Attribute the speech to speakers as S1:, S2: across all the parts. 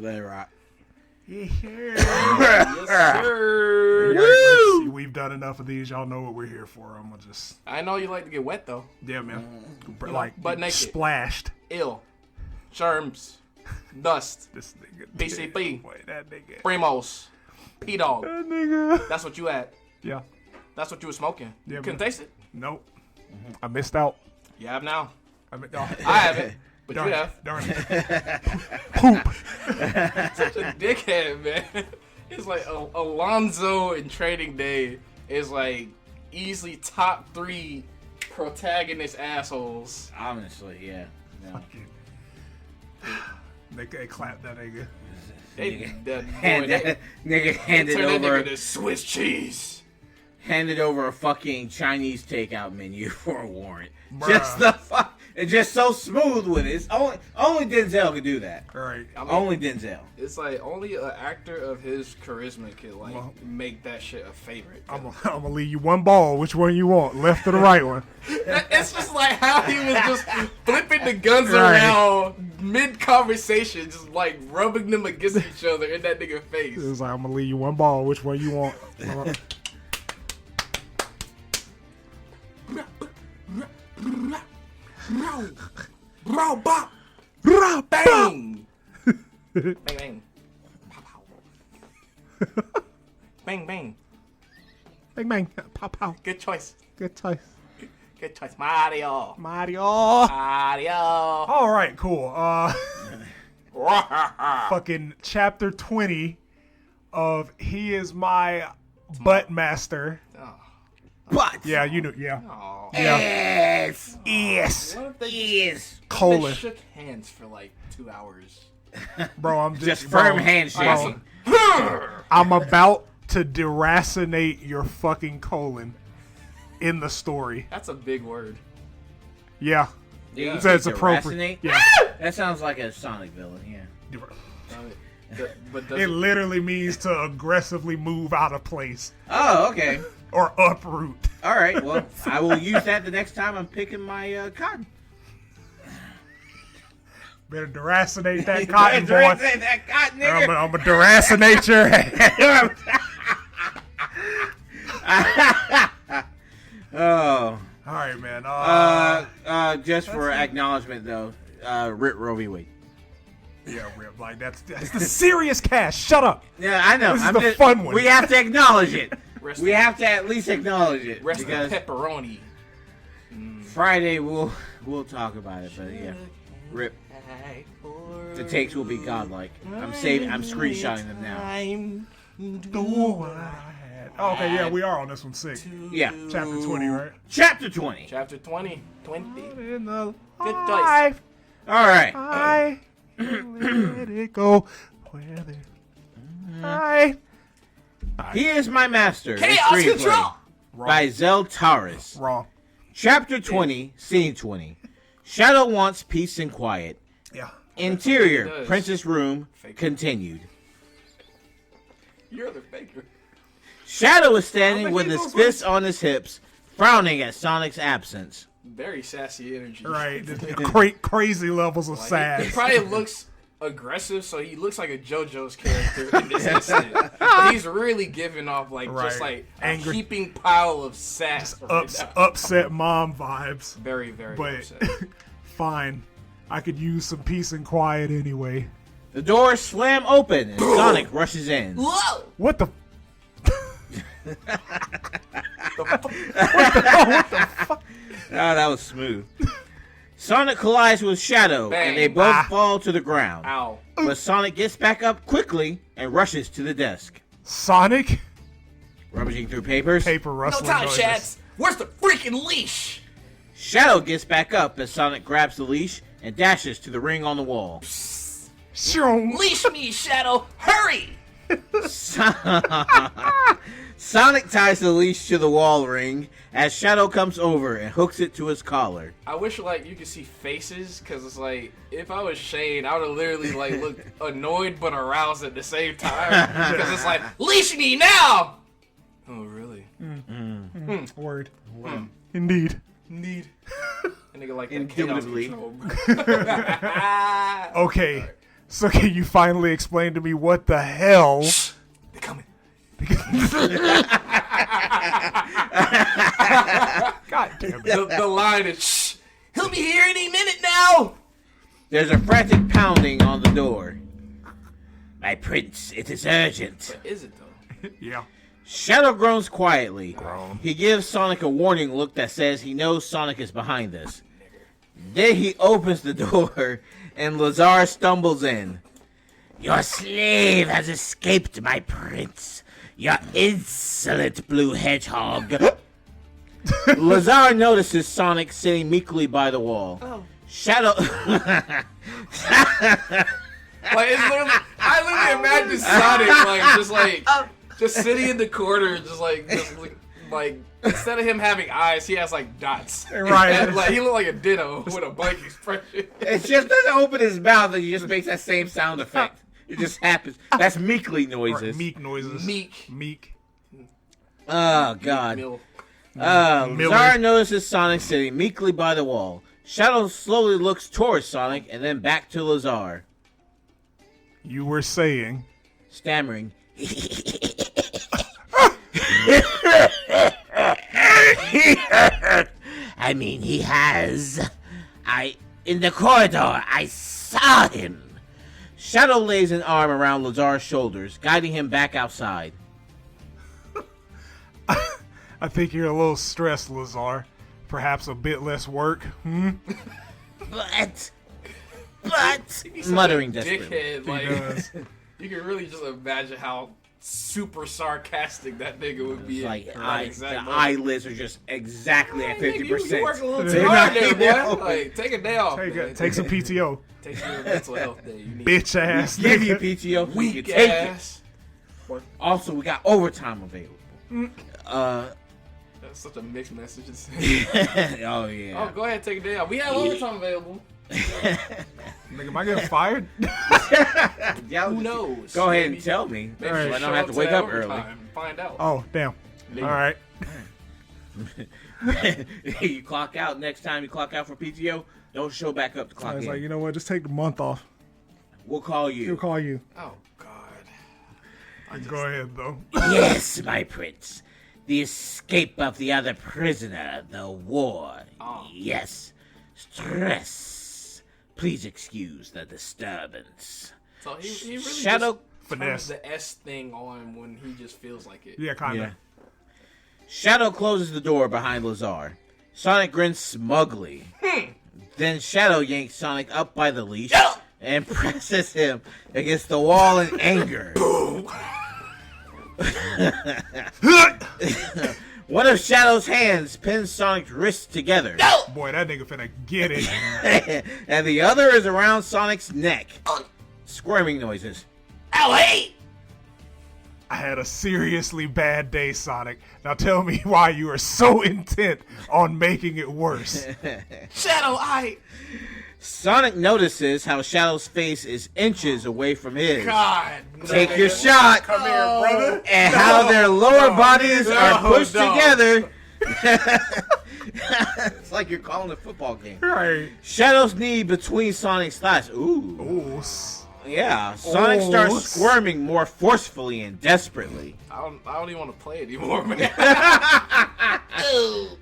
S1: Let it rock.
S2: Yes, sir.
S3: Woo! We've done enough of these. Y'all know what we're here for. I'm gonna just.
S2: I know you like to get wet though.
S3: Yeah, man.
S2: Like butt naked,
S3: splashed.
S2: Ill, germs, dust.
S3: This nigga.
S2: PCP.
S3: Wait, that nigga.
S2: Primos. P-Dog.
S3: That nigga.
S2: That's what you had.
S3: Yeah.
S2: That's what you were smoking.
S3: Yeah,
S2: you couldn't taste it?
S3: Nope. I missed out.
S2: You have now.
S3: I
S2: haven't. But
S3: darn
S2: you have.
S3: Darn it. Poop.
S2: Such a dickhead, man. It's like Alonzo in Training Day is like easily top 3 protagonist assholes.
S1: Honestly, yeah. No.
S3: They clapped that nigga.
S1: Nigga handed
S2: turn
S1: over
S2: that nigga to Swiss cheese.
S1: Handed over a fucking Chinese takeout menu for a warrant.
S3: Bruh.
S1: Just the fuck. It's just so smooth with it. It's only Denzel could do that.
S3: Right.
S2: I mean,
S1: only Denzel.
S2: It's like only an actor of his charisma could like make that shit a favorite.
S3: I'm gonna leave you one ball. Which one you want, left or the right one?
S2: It's just like how he was just flipping the guns around mid conversation, just like rubbing them against each other in that nigga face.
S3: It was like, I'm gonna leave you one ball. Which one you want?
S2: Bro, bop, bang, bang, bang, pow, pow, bang, bang,
S3: Bang bang, pow pow.
S2: Good choice.
S3: Good choice.
S2: Good choice, Mario.
S3: Mario.
S2: All
S3: right, cool. Fucking chapter 20 of He Is My Butt Master.
S1: But
S3: yeah, you know, yeah.
S2: Oh.
S3: Yeah.
S1: Yes.
S2: What if they
S3: Colon.
S2: They shook hands for like 2 hours?
S3: Bro, I'm
S1: just firm handshaking.
S3: I'm about to deracinate your fucking colon in the story.
S2: That's a big word.
S3: Yeah.
S1: Yeah.
S3: It's appropriate. Yeah.
S1: That sounds like a Sonic villain, yeah.
S2: But
S3: it literally means to aggressively move out of place.
S1: Oh, okay.
S3: Or uproot.
S1: All right, well, I will use that the next time I'm picking my cotton.
S3: Better deracinate that cotton, boy.
S1: Deracinate that cotton, nigga.
S3: I'm going to deracinate your head.
S1: Oh.
S3: All right, man.
S1: Just for acknowledgement, though, Rip Roe v. Wade.
S3: Yeah, Rip. Like, that's the serious cast. Shut up.
S1: Yeah, I know.
S3: This is the fun one.
S1: We have to acknowledge it. We have to at least acknowledge it.
S2: Rest
S1: because
S2: in pepperoni.
S1: Friday we'll talk about it, but yeah, Rip. The takes will be godlike. I'm screenshotting them now.
S3: Okay, yeah, we are on this one. 6.
S1: Yeah,
S3: chapter 20, right?
S1: Chapter 20.
S2: Chapter 20. 20.
S3: In the
S2: Good choice.
S1: All right.
S3: I let it go.
S1: He Is My Master.
S2: Chaos Control.
S1: By ZELTARIS.
S3: Wrong.
S1: Chapter 20, Scene 20. Shadow wants peace and quiet.
S3: Yeah.
S1: Interior, Princess Room, continued.
S2: You're the faker.
S1: Shadow is standing with his fists on his hips, frowning at Sonic's absence.
S2: Very sassy energy.
S3: Right. Crazy levels of sass.
S2: He probably looks aggressive, so he looks like a JoJo's character in this instant. He's really giving off just like
S3: angry,
S2: a heaping pile of sass.
S3: Upset mom vibes.
S2: Very, very upset.
S3: Fine. I could use some peace and quiet anyway.
S1: The doors slam open and Sonic rushes in.
S2: Whoa!
S3: What the?
S1: What the fuck? Oh, that was smooth. Sonic collides with Shadow,
S2: Bang.
S1: and they both fall to the ground.
S2: Ow.
S1: But Sonic gets back up quickly and rushes to the desk.
S3: Sonic?
S1: Rummaging through papers,
S3: Paper
S2: No
S3: rustling
S2: time,
S3: noises.
S2: Shads. Where's the freaking leash?
S1: Shadow gets back up as Sonic grabs the leash and dashes to the ring on the wall.
S3: Shoom.
S2: Leash me, Shadow. Hurry.
S1: Sonic ties the leash to the wall ring as Shadow comes over and hooks it to his collar.
S2: I wish like you could see faces, because it's like if I was Shane, I would have literally like looked annoyed but aroused at the same time, because it's like leash me now. Oh really?
S3: Word. Indeed.
S2: Need. A nigga like that
S1: Indubitably.
S2: chaos control.
S3: Okay, so can you finally explain to me what the hell?
S2: They're coming.
S3: God damn it.
S2: The line is shh. He'll be here any minute now.
S1: There's a frantic pounding on the door. My prince, it is urgent.
S2: Is it though?
S3: Yeah.
S1: Shadow groans quietly. He gives Sonic a warning look that says he knows Sonic is behind this. Then he opens the door and Lazar stumbles in. Your slave has escaped, my prince. You insolent blue hedgehog. Lazar notices Sonic sitting meekly by the wall.
S2: Oh.
S1: Shadow...
S2: Like it's literally, I literally imagine Sonic just sitting in the corner, just instead of him having eyes, he has like dots.
S3: Right.
S2: And, like he look like a ditto with a blank expression.
S1: It just doesn't open his mouth and he just makes that same sound effect. It just happens. That's meekly noises.
S3: Meek noises.
S2: Meek.
S1: Oh, God.
S2: Mill.
S3: Miller.
S1: Lazar notices Sonic sitting meekly by the wall. Shadow slowly looks towards Sonic and then back to Lazar.
S3: You were saying.
S1: Stammering. I mean, he has. In the corridor, I saw him. Shadow lays an arm around Lazar's shoulders, guiding him back outside.
S3: I think you're a little stressed, Lazar. Perhaps a bit less work.
S1: But,
S2: He's
S1: muttering
S2: such a
S1: desperately.
S2: dickhead,
S3: He
S2: like,
S3: does.
S2: you can really just imagine how super sarcastic that nigga would be.
S1: Like,
S2: at that
S1: the
S2: exact moment.
S1: eyelids are just exactly at
S2: Hey, nigga, you
S1: 50%.
S2: work a little
S3: They're
S2: too hard
S1: not
S2: there,
S1: even
S2: boy. Like, take a day off. man.
S3: Take some PTO.
S2: Take your mental health day. You need
S3: Bitch ass
S1: Give you
S3: nigga.
S1: PTO. We can
S2: weak
S1: take
S2: ass.
S1: it. Also, we got overtime available.
S2: That's such a mixed message.
S1: Oh, yeah.
S2: Oh, go ahead, take a day off. We have overtime available.
S3: Nigga, am I getting fired?
S1: Yeah,
S2: Who knows?
S1: Go ahead
S2: Maybe-
S1: and tell me.
S2: Maybe
S1: So I
S2: show
S1: don't have to
S2: up
S1: wake
S2: that
S1: up early.
S2: overtime and find out.
S3: Oh, damn.
S2: Maybe.
S3: All right.
S1: You clock out next time you clock out for PTO, don't show back up to
S3: I
S1: clock
S3: was
S1: in.
S3: like, you know what? Just take the month off.
S1: We'll call
S3: He'll
S1: you.
S3: call you.
S2: Oh God.
S3: Go ahead, though.
S1: Yes, my prince. The escape of the other prisoner, the war.
S2: Oh.
S1: Yes. Stress. Please excuse the disturbance.
S2: So he really
S1: Shadow.
S2: just
S3: Finesse.
S2: turns the S thing on when he just feels like it.
S3: Yeah, kind of.
S1: Yeah. Shadow closes the door behind Lazar. Sonic grins smugly. Then Shadow yanks Sonic up by the leash and presses him against the wall in anger. One of Shadow's hands pins Sonic's wrists together.
S3: Boy, that nigga finna get it.
S1: And the other is around Sonic's neck. Squirming noises.
S2: Ow, hey!
S3: I had a seriously bad day, Sonic. Now tell me why you are so intent on making it worse.
S2: Shadow,
S1: Sonic notices how Shadow's face is inches away from his.
S2: God.
S1: Take your shot.
S3: Come here, brother.
S1: And how their lower bodies are pushed
S2: no.
S1: together. It's like you're calling a football game.
S3: Right.
S1: Shadow's knee between Sonic's thighs. Ooh.
S3: Ooh.
S1: Yeah. Sonic starts squirming more forcefully and desperately.
S2: I don't even want to play anymore, man.
S1: Oh!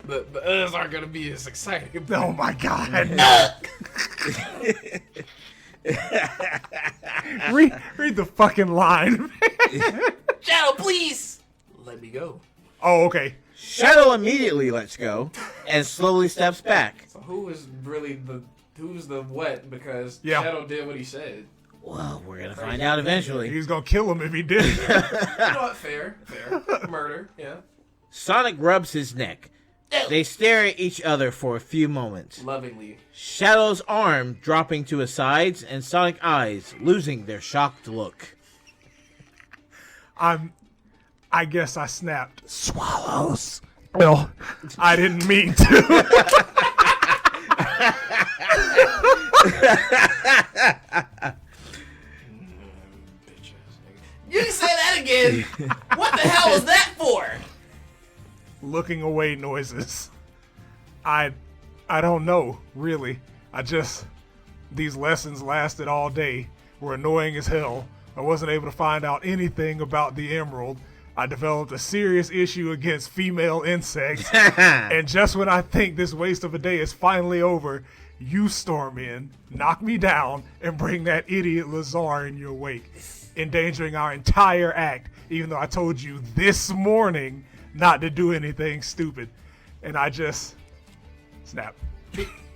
S2: The uhs aren't gonna be as exciting.
S3: Oh my God. read the fucking line.
S2: Shadow, please let me go.
S3: Oh, okay.
S1: Shadow immediately lets go and slowly steps back.
S2: So who's the what? Because
S3: Yeah.
S2: Shadow did what he said.
S1: Well, we're gonna find out eventually.
S3: He's gonna kill him if he did.
S2: You know what? Fair. Murder. Yeah.
S1: Sonic rubs his neck. They stare at each other for a few moments.
S2: Lovingly.
S1: Shadow's arm dropping to his sides and Sonic eyes losing their shocked look.
S3: I guess I snapped. Swallows. Well, I didn't mean to.
S2: You can say that again. What the hell was that for?
S3: Looking away noises. I don't know, really. These lessons lasted all day, were annoying as hell. I wasn't able to find out anything about the emerald. I developed a serious issue against female insects. And just when I think this waste of a day is finally over, you storm in, knock me down, and bring that idiot Lazar in your wake, endangering our entire act, even though I told you this morning not to do anything stupid. And I just snap.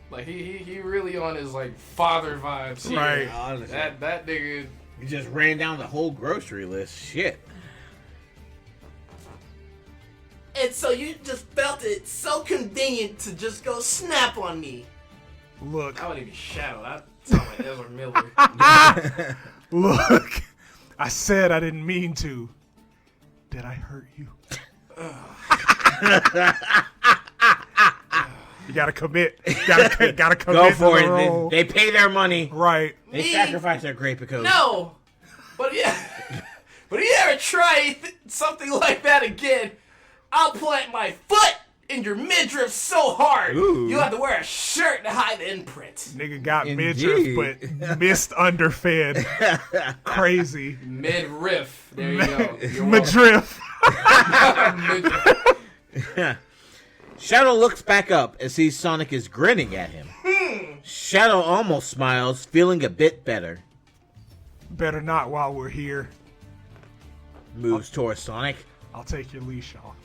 S2: Like he really on his like father vibes here.
S3: Right.
S1: Honestly.
S2: That nigga.
S1: He just ran down the whole grocery list. Shit.
S4: And so you just felt it so convenient to just go snap on me.
S3: Look,
S2: I wouldn't even Shadow. I sound like Ezra Miller.
S3: look. I said I didn't mean to. Did I hurt you? You gotta commit. Gotta commit.
S1: Go for
S3: to the
S1: it.
S3: role.
S1: They pay their money.
S3: Right.
S1: They
S4: Me?
S1: sacrifice their grape coat.
S4: No! But yeah. But if you ever try something like that again, I'll plant my foot in your midriff so hard,
S1: Ooh.
S4: you have to wear a shirt to hide the imprint.
S3: Nigga got
S1: Indeed.
S3: midriff, but missed underfed. Crazy.
S2: Mid-riff. There you go. You're
S3: Midriff.
S2: welcome. Midriff.
S1: Shadow looks back up and sees Sonic is grinning at him. Shadow almost smiles, feeling a bit better.
S3: Better not while we're here.
S1: Moves towards Sonic.
S3: I'll take your leash off.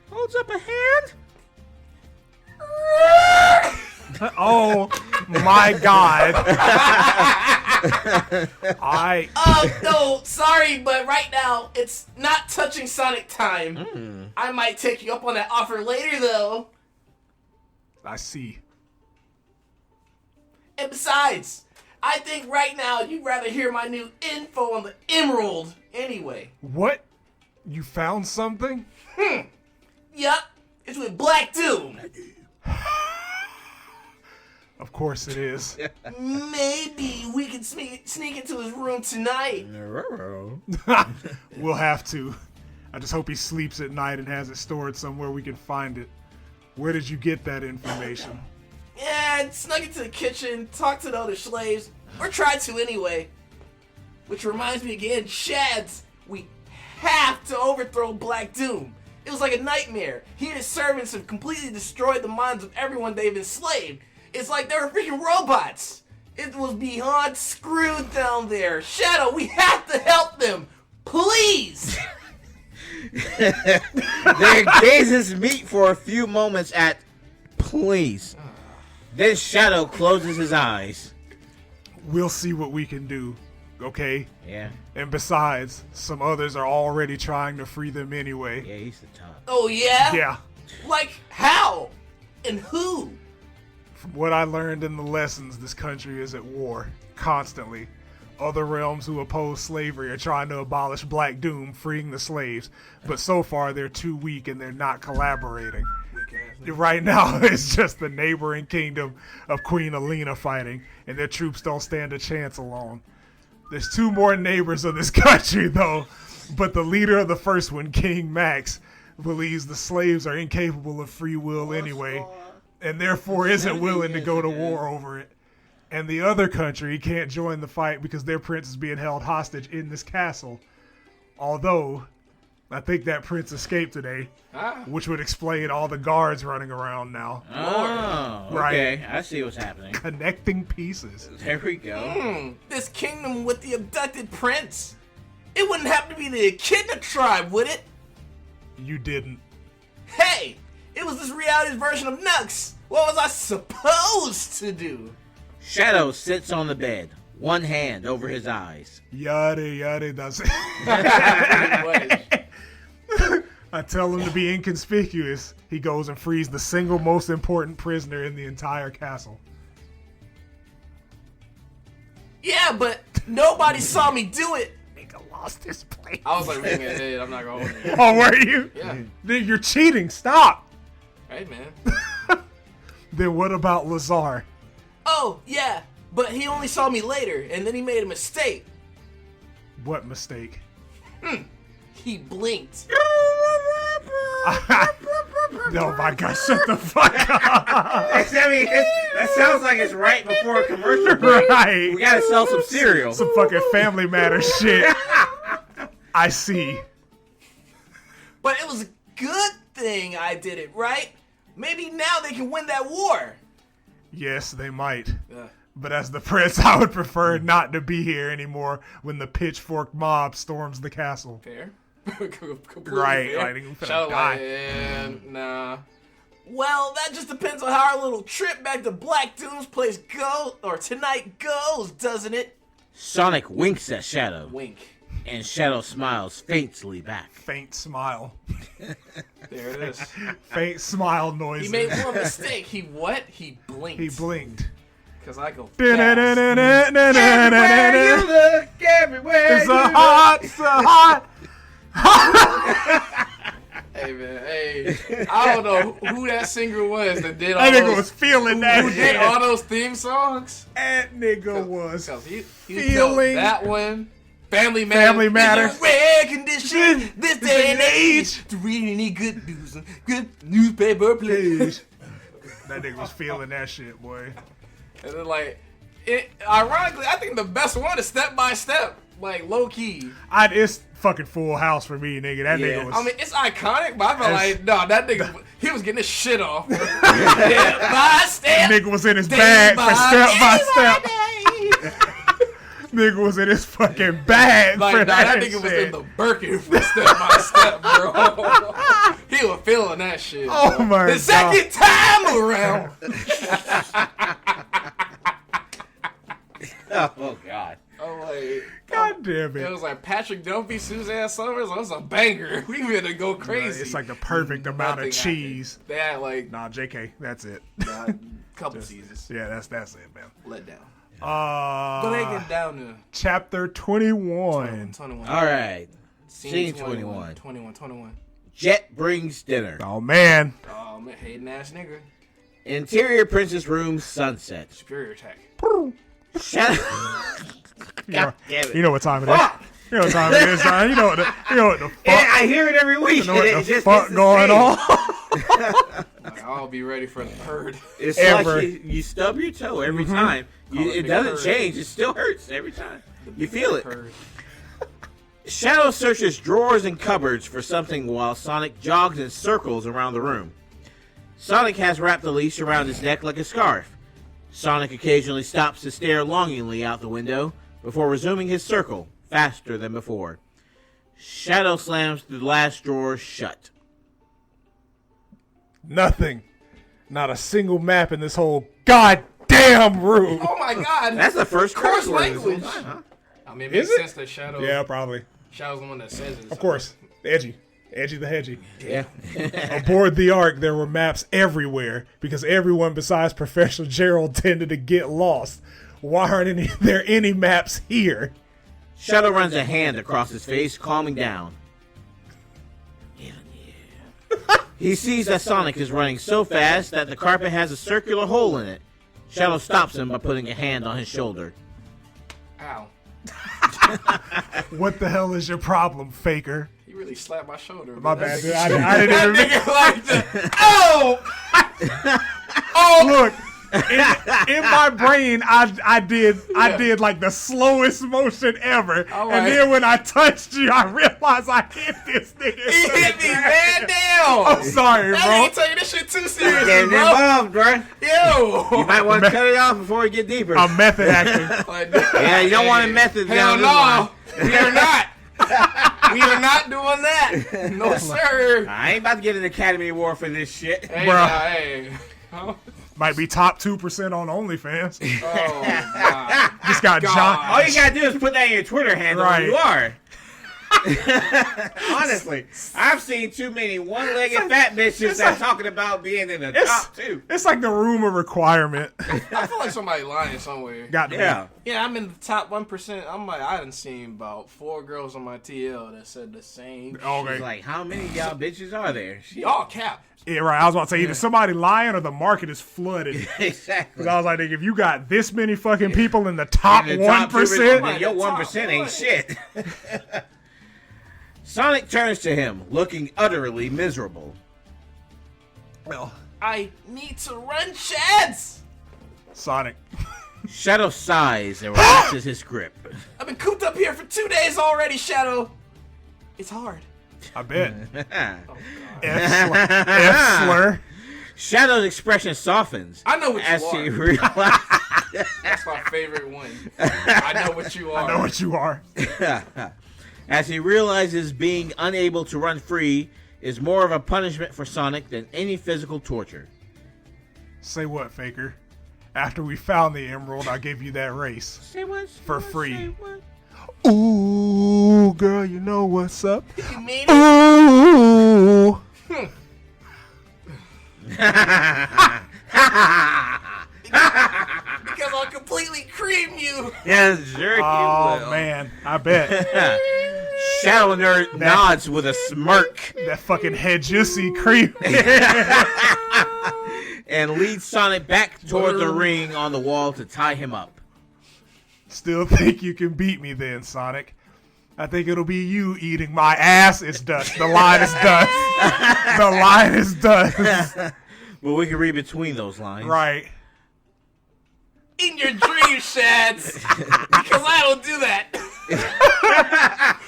S1: Holds up a hand.
S3: Oh my god.
S4: No, sorry, but right now, it's not touching Sonic time. I might take you up on that offer later, though.
S3: I see.
S4: And besides, I think right now you'd rather hear my new info on the Emerald anyway.
S3: What? You found something?
S4: Yup, it's with Black Doom.
S3: Of course it is.
S4: Maybe we can sneak into his room tonight.
S3: We'll have to. I just hope he sleeps at night and has it stored somewhere we can find it. Where did you get that information?
S4: Yeah, snuck into the kitchen, talked to the other slaves, or tried to anyway. Which reminds me again, Shads, we have to overthrow Black Doom. It was like a nightmare. He and his servants have completely destroyed the minds of everyone they've enslaved. It's like they were freaking robots. It was beyond screwed down there. Shadow, we have to help them. Please!
S1: Their gazes meet for a few moments at please. Then Shadow closes his eyes.
S3: We'll see what we can do, okay?
S1: Yeah.
S3: And besides, some others are already trying to free them anyway.
S1: Yeah, he's the top.
S4: Oh, yeah?
S3: Yeah.
S4: Like, how? And who?
S3: From what I learned in the lessons, this country is at war, constantly. Other realms who oppose slavery are trying to abolish Black Doom, freeing the slaves. But so far, they're too weak and they're not collaborating. Right now, it's just the neighboring kingdom of Queen Alina fighting, and their troops don't stand a chance alone. There's two more neighbors of this country, though, but the leader of the first one, King Max, believes the slaves are incapable of free will anyway, and therefore isn't willing to go to war over it. And the other country can't join the fight because their prince is being held hostage in this castle. Although, I think that prince escaped today, which would explain all the guards running around now.
S1: Oh, okay. I see what's happening.
S3: Connecting pieces.
S1: There we go.
S4: This kingdom with the abducted prince? It wouldn't happen to be the Echidna tribe, would it?
S3: You didn't.
S4: Hey! It was this reality's version of Nux. What was I supposed to do?
S1: Shadow sits on the bed, one hand over his eyes.
S3: Yada does it.
S2: Pretty much.
S3: I tell him to be inconspicuous. He goes and frees the single most important prisoner in the entire castle.
S4: Yeah, but nobody saw me do it.
S3: Nigga lost his place.
S2: I was like reading ahead. I'm not gonna hold you.
S3: Oh, were you?
S2: Yeah.
S3: Then you're cheating. Stop.
S2: Hey man.
S3: Then what about Lazar?
S4: Oh, yeah, but he only saw me later, and then he made a mistake.
S3: What mistake?
S4: He blinked.
S3: No, my God, shut the fuck up.
S1: I mean, that sounds like it's right before a commercial break.
S3: Right.
S1: We gotta sell some cereal.
S3: Some fucking Family Matters shit. I see.
S4: But it was a good thing I did it, right? Maybe now they can win that war.
S3: Yes, they might.
S2: Yeah.
S3: But as the prince, I would prefer not to be here anymore when the pitchfork mob storms the castle.
S2: Fair. Completely
S3: Right,
S2: fair.
S3: like, we finna
S2: Shadow
S3: die.
S2: like, yeah, nah.
S4: Well, that just depends on how our little trip back to Black Doom's place goes, or tonight goes, doesn't it?
S1: Sonic winks at Shadow,
S2: Wink.
S1: and Shadow smiles faintly back.
S3: Faint smile.
S2: There it is.
S3: Faint smile noises.
S4: He made one mistake. He what? He blinked.
S3: He blinked.
S2: Cause I go fast.
S1: Everywhere you look, everywhere
S3: It's
S1: you
S3: a
S1: look.
S3: hot, it's a hot.
S2: Hey man, hey. I don't know who that singer was that did all
S3: That nigga
S2: those.
S3: was feeling that
S2: Who did
S3: shit.
S2: all those theme songs?
S3: That nigga was
S2: Cause he
S3: feeling
S2: that one. Family
S3: Family
S2: Matter.
S3: Matter.
S4: Rare condition this day and age to read any good news and good newspaper please.
S3: That nigga was feeling that shit, boy.
S2: And then like, ironically, I think the best one is Step by Step. Like low key.
S3: It's fucking Full House for me, nigga. That
S1: Yeah.
S3: nigga was.
S2: I mean, it's iconic, but I feel like no, that nigga, he was getting his shit off.
S4: Step by
S3: that
S4: step.
S3: nigga was in his
S4: Day
S3: bag
S4: by
S3: for Step by
S4: day.
S3: Step. Nigga was in his fucking bag
S2: Like,
S3: for
S2: nah,
S3: that
S2: that nigga was
S3: shit.
S2: in the Birkin for Step by Step, bro. He was feeling that shit.
S3: Oh
S2: bro.
S3: my
S4: The
S3: God.
S4: second time around.
S1: Oh God.
S2: I'm like,
S3: God damn
S2: it
S3: it.
S2: was like Patrick Dumpy, Suzanne Summers. That was a banger. We gonna go crazy.
S3: It's like the perfect amount of
S2: Nothing
S3: cheese.
S2: happened. They had like
S3: Nah, JK, that's it.
S2: a couple seasons.
S3: Yeah, that's it, man.
S2: Let down. But they get down to
S3: Chapter 21.
S2: 21.
S1: All right.
S2: Scene
S1: Scene 21.
S2: 21.
S1: Jet brings dinner.
S3: Oh man.
S2: Oh man, hating ass nigga.
S1: Interior princess room sunset.
S2: Superior attack.
S1: Shadow.
S3: You know,
S1: God damn it.
S3: you know what time it is.
S1: Fuck.
S3: You know what time it is, son. You know what the fuck.
S1: I hear it every week.
S3: You know what
S1: and
S3: the
S1: it just
S3: fuck
S1: hits the
S3: going
S1: same.
S3: on?
S2: Like, I'll be ready for the herd.
S1: It's
S3: Ever.
S1: like you stub your toe every time. It doesn't
S2: hurt.
S1: change. It still hurts every time. You feel it.
S2: Herd.
S1: Shadow searches drawers and cupboards for something while Sonic jogs in circles around the room. Sonic has wrapped the leash around his neck like a scarf. Sonic occasionally stops to stare longingly out the window before resuming his circle, faster than before. Shadow slams the last drawer shut.
S3: Nothing. Not a single map in this whole goddamn room.
S2: Oh my god.
S1: That's the first
S2: Coarse
S1: curse word this whole
S2: language.
S1: time, huh?
S2: I mean, it
S3: Is
S2: makes
S3: it?
S2: sense that Shadow.
S3: Yeah, probably.
S2: Shadow's the one that says it.
S3: Of course. Edgy. Edgy the hedgy.
S1: Yeah.
S3: Aboard the Ark, there were maps everywhere because everyone besides Professor Gerald tended to get lost. Why aren't there any maps here?
S1: Shadow runs a hand across his face, calming down. He sees that Sonic is running so fast that the carpet has a circular hole in it. Shadow stops him by putting a hand on his shoulder.
S2: Ow.
S3: What the hell is your problem, faker?
S2: He really slapped my shoulder.
S3: My
S2: man.
S3: bad, dude.
S2: That
S3: I didn't even
S2: nigga like the, oh!
S3: look. In my brain, I did like the slowest motion ever,
S2: All
S3: and
S2: right.
S3: then when I touched you, I realized I hit this nigga.
S2: He hit me, man, down.
S3: I'm sorry,
S2: That
S3: bro.
S2: nigga taking this shit too seriously,
S1: Getting
S2: bro.
S1: involved, bro.
S2: Yo.
S1: You might want to cut it off before we get deeper.
S3: I'm method acting.
S2: Like,
S1: Yeah, you don't want to method
S2: Hell
S1: down this line.
S2: no. We are not. We are not doing that. No, sir.
S1: I ain't about to get an Academy Award for this shit.
S2: Hey,
S3: Bruh.
S2: hey. Huh?
S3: Might be top 2% on OnlyFans.
S2: Oh, God.
S3: Just got
S2: God.
S3: John.
S1: All you gotta do is put that in your Twitter handle and you are. Honestly, I've seen too many one-legged fat bitches that's talking about being in the top 2.
S3: It's like the rumor requirement.
S2: I feel like somebody lying somewhere.
S3: Got to
S1: Yeah.
S2: Yeah, I'm in the top 1%. I'm like, I done seen about 4 girls on my TL that said the same.
S3: be. Okay.
S1: It's like, how many of y'all bitches are there?
S2: Y'all cap.
S3: Yeah, right. I was about to say either somebody lying or the market is flooded.
S1: Exactly.
S3: Because I was like, if you got this many fucking people in the top
S1: In the top 2%,
S3: 1%,
S1: then your 1% ain't shit. Sonic turns to him, looking utterly miserable.
S3: well,
S4: I need to run, Chads!
S3: Sonic.
S1: Shadow sighs and relaxes his grip.
S4: I've been cooped up here for 2 days already, Shadow. It's hard.
S3: I bet.
S2: Oh,
S3: F slur.
S1: Shadow's expression softens
S2: I know what
S1: as
S2: you
S1: he
S2: are.
S1: realizes.
S2: That's my favorite one. I know what you are.
S3: I know what you are.
S1: As he realizes being unable to run free is more of a punishment for Sonic than any physical torture.
S3: Say what, Faker? After we found the emerald, I gave you that race.
S1: Say what?
S3: For free. Ooh, girl, you know what's up.
S4: You mean it?
S3: Ooh.
S4: Because I'll completely cream you.
S1: Yes, sure you
S3: Oh,
S1: will.
S3: man. I bet.
S1: Shadow Nerd nods with a smirk
S3: That fucking head juicy creep.
S1: and leads Sonic back toward the ring on the wall to tie him up.
S3: Still think you can beat me then, Sonic. I think it'll be you eating my ass. It's dust. The line is dust. The line is dust.
S1: But we can read between those lines.
S3: Right.
S4: In your dreams, Shads. Because I don't do that.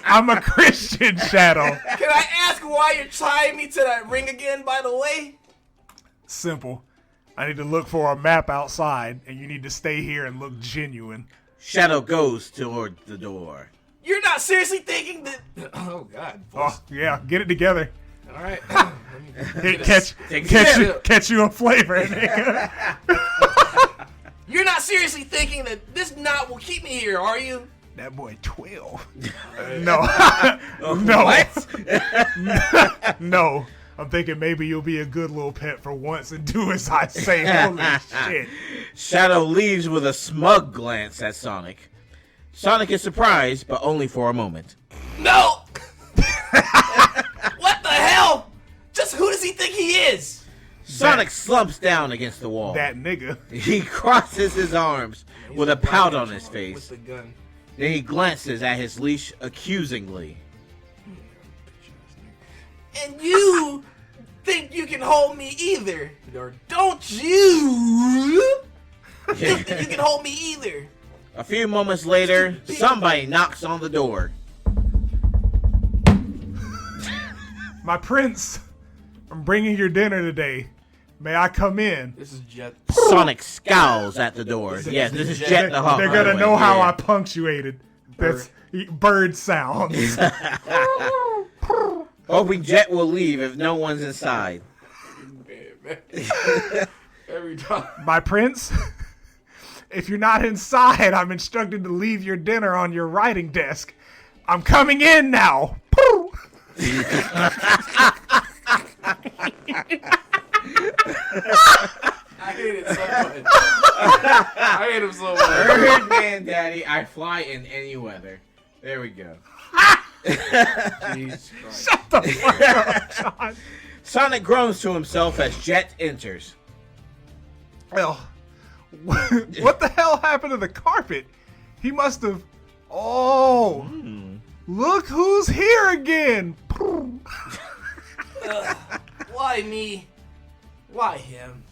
S3: I'm a Christian, Shadow.
S4: Can I ask why you're tying me to that ring again, by the way?
S3: Simple. I need to look for a map outside, and you need to stay here and look genuine.
S1: Shadow goes toward the door.
S4: You're not seriously thinking that...
S2: Oh, God.
S3: Oh, yeah. Get it together.
S2: All right.
S1: Take a sip.
S3: Catch you a flavor, nigga.
S4: You're not seriously thinking that this knot will keep me here, are you?
S3: That boy 12. No. No.
S1: What?
S3: No. I'm thinking maybe you'll be a good little pet for once and do as I say. Holy shit.
S1: Shadow leaves with a smug glance at Sonic. Sonic is surprised, but only for a moment.
S4: No! What the hell? Just who does he think he is?
S1: Sonic slumps down against the wall.
S3: That nigga.
S1: He crosses his arms with a pout on his
S2: With
S1: face.
S2: the gun.
S1: Then he glances at his leash accusingly.
S4: And you think you can hold me either. Or don't you think that you can hold me either.
S1: A few moments later, somebody knocks on the door.
S3: My prince, I'm bringing your dinner today. May I come in?
S2: This is Jet.
S1: Sonic scowls at the door. Yes, this is Jet the Hawk.
S3: They're
S1: by the
S3: gonna
S1: way.
S3: know how
S1: Yeah.
S3: I punctuated. That's bird sounds.
S1: Hoping Jet will leave if no one's inside.
S2: Every time.
S3: My prince, if you're not inside, I'm instructed to leave your dinner on your writing desk. I'm coming in now.
S2: I hate it so much. I hate him so much.
S1: Bird man, daddy, I fly in any weather. There we go.
S2: Jesus Christ.
S3: Shut the fuck up, John.
S1: Sonic groans to himself as Jet enters.
S3: Well, what the hell happened to the carpet? He must have. Oh, look who's here again.
S4: Why me? Why him?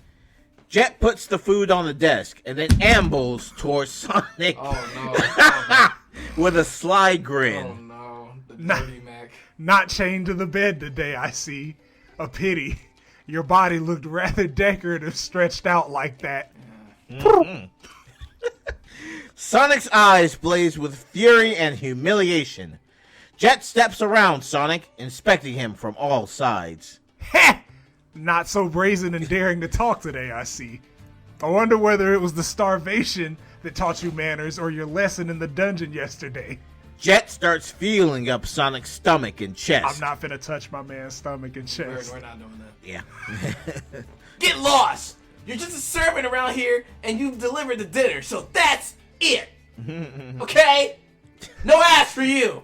S1: Jet puts the food on the desk and then ambles towards Sonic
S2: Oh no. Oh
S1: with a sly
S2: no.
S1: grin.
S2: Oh no. The
S3: Nah.
S2: dirty Mac.
S3: Not chained to the bed today, I see. A pity. Your body looked rather decorative stretched out like that.
S1: Sonic's eyes blaze with fury and humiliation. Jet steps around Sonic, inspecting him from all sides.
S3: Heh! Not so brazen and daring to talk today, I see. I wonder whether it was the starvation that taught you manners or your lesson in the dungeon yesterday.
S1: Jet starts feeling up Sonic's stomach and chest.
S3: I'm not finna touch my man's stomach and chest.
S2: We're not doing that.
S1: Yeah.
S4: Get lost! You're just a servant around here, and you've delivered the dinner, so that's it! Okay? No ass for you!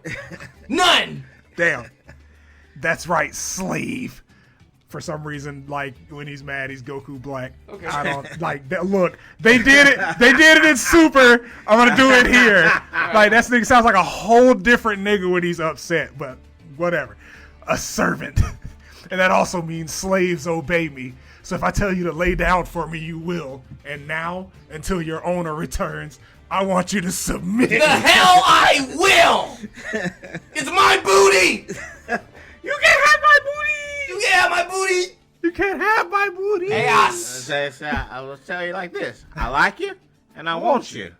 S4: None!
S3: Damn. That's right, slave. For some reason, like, when he's mad, he's Goku Black.
S2: Okay.
S3: I don't, like, look, they did it in Super, I'm gonna do it here. Like, that nigga sounds like a whole different nigga when he's upset, but whatever. A servant. And that also means slaves obey me. So if I tell you to lay down for me, you will. And now, until your owner returns, I want you to submit.
S4: The hell I will! It's my booty!
S1: You can't have my booty!
S4: You can't have my booty!
S3: You can't have my booty.
S4: Chaos!
S1: I will tell you like this. I like you, and I want you.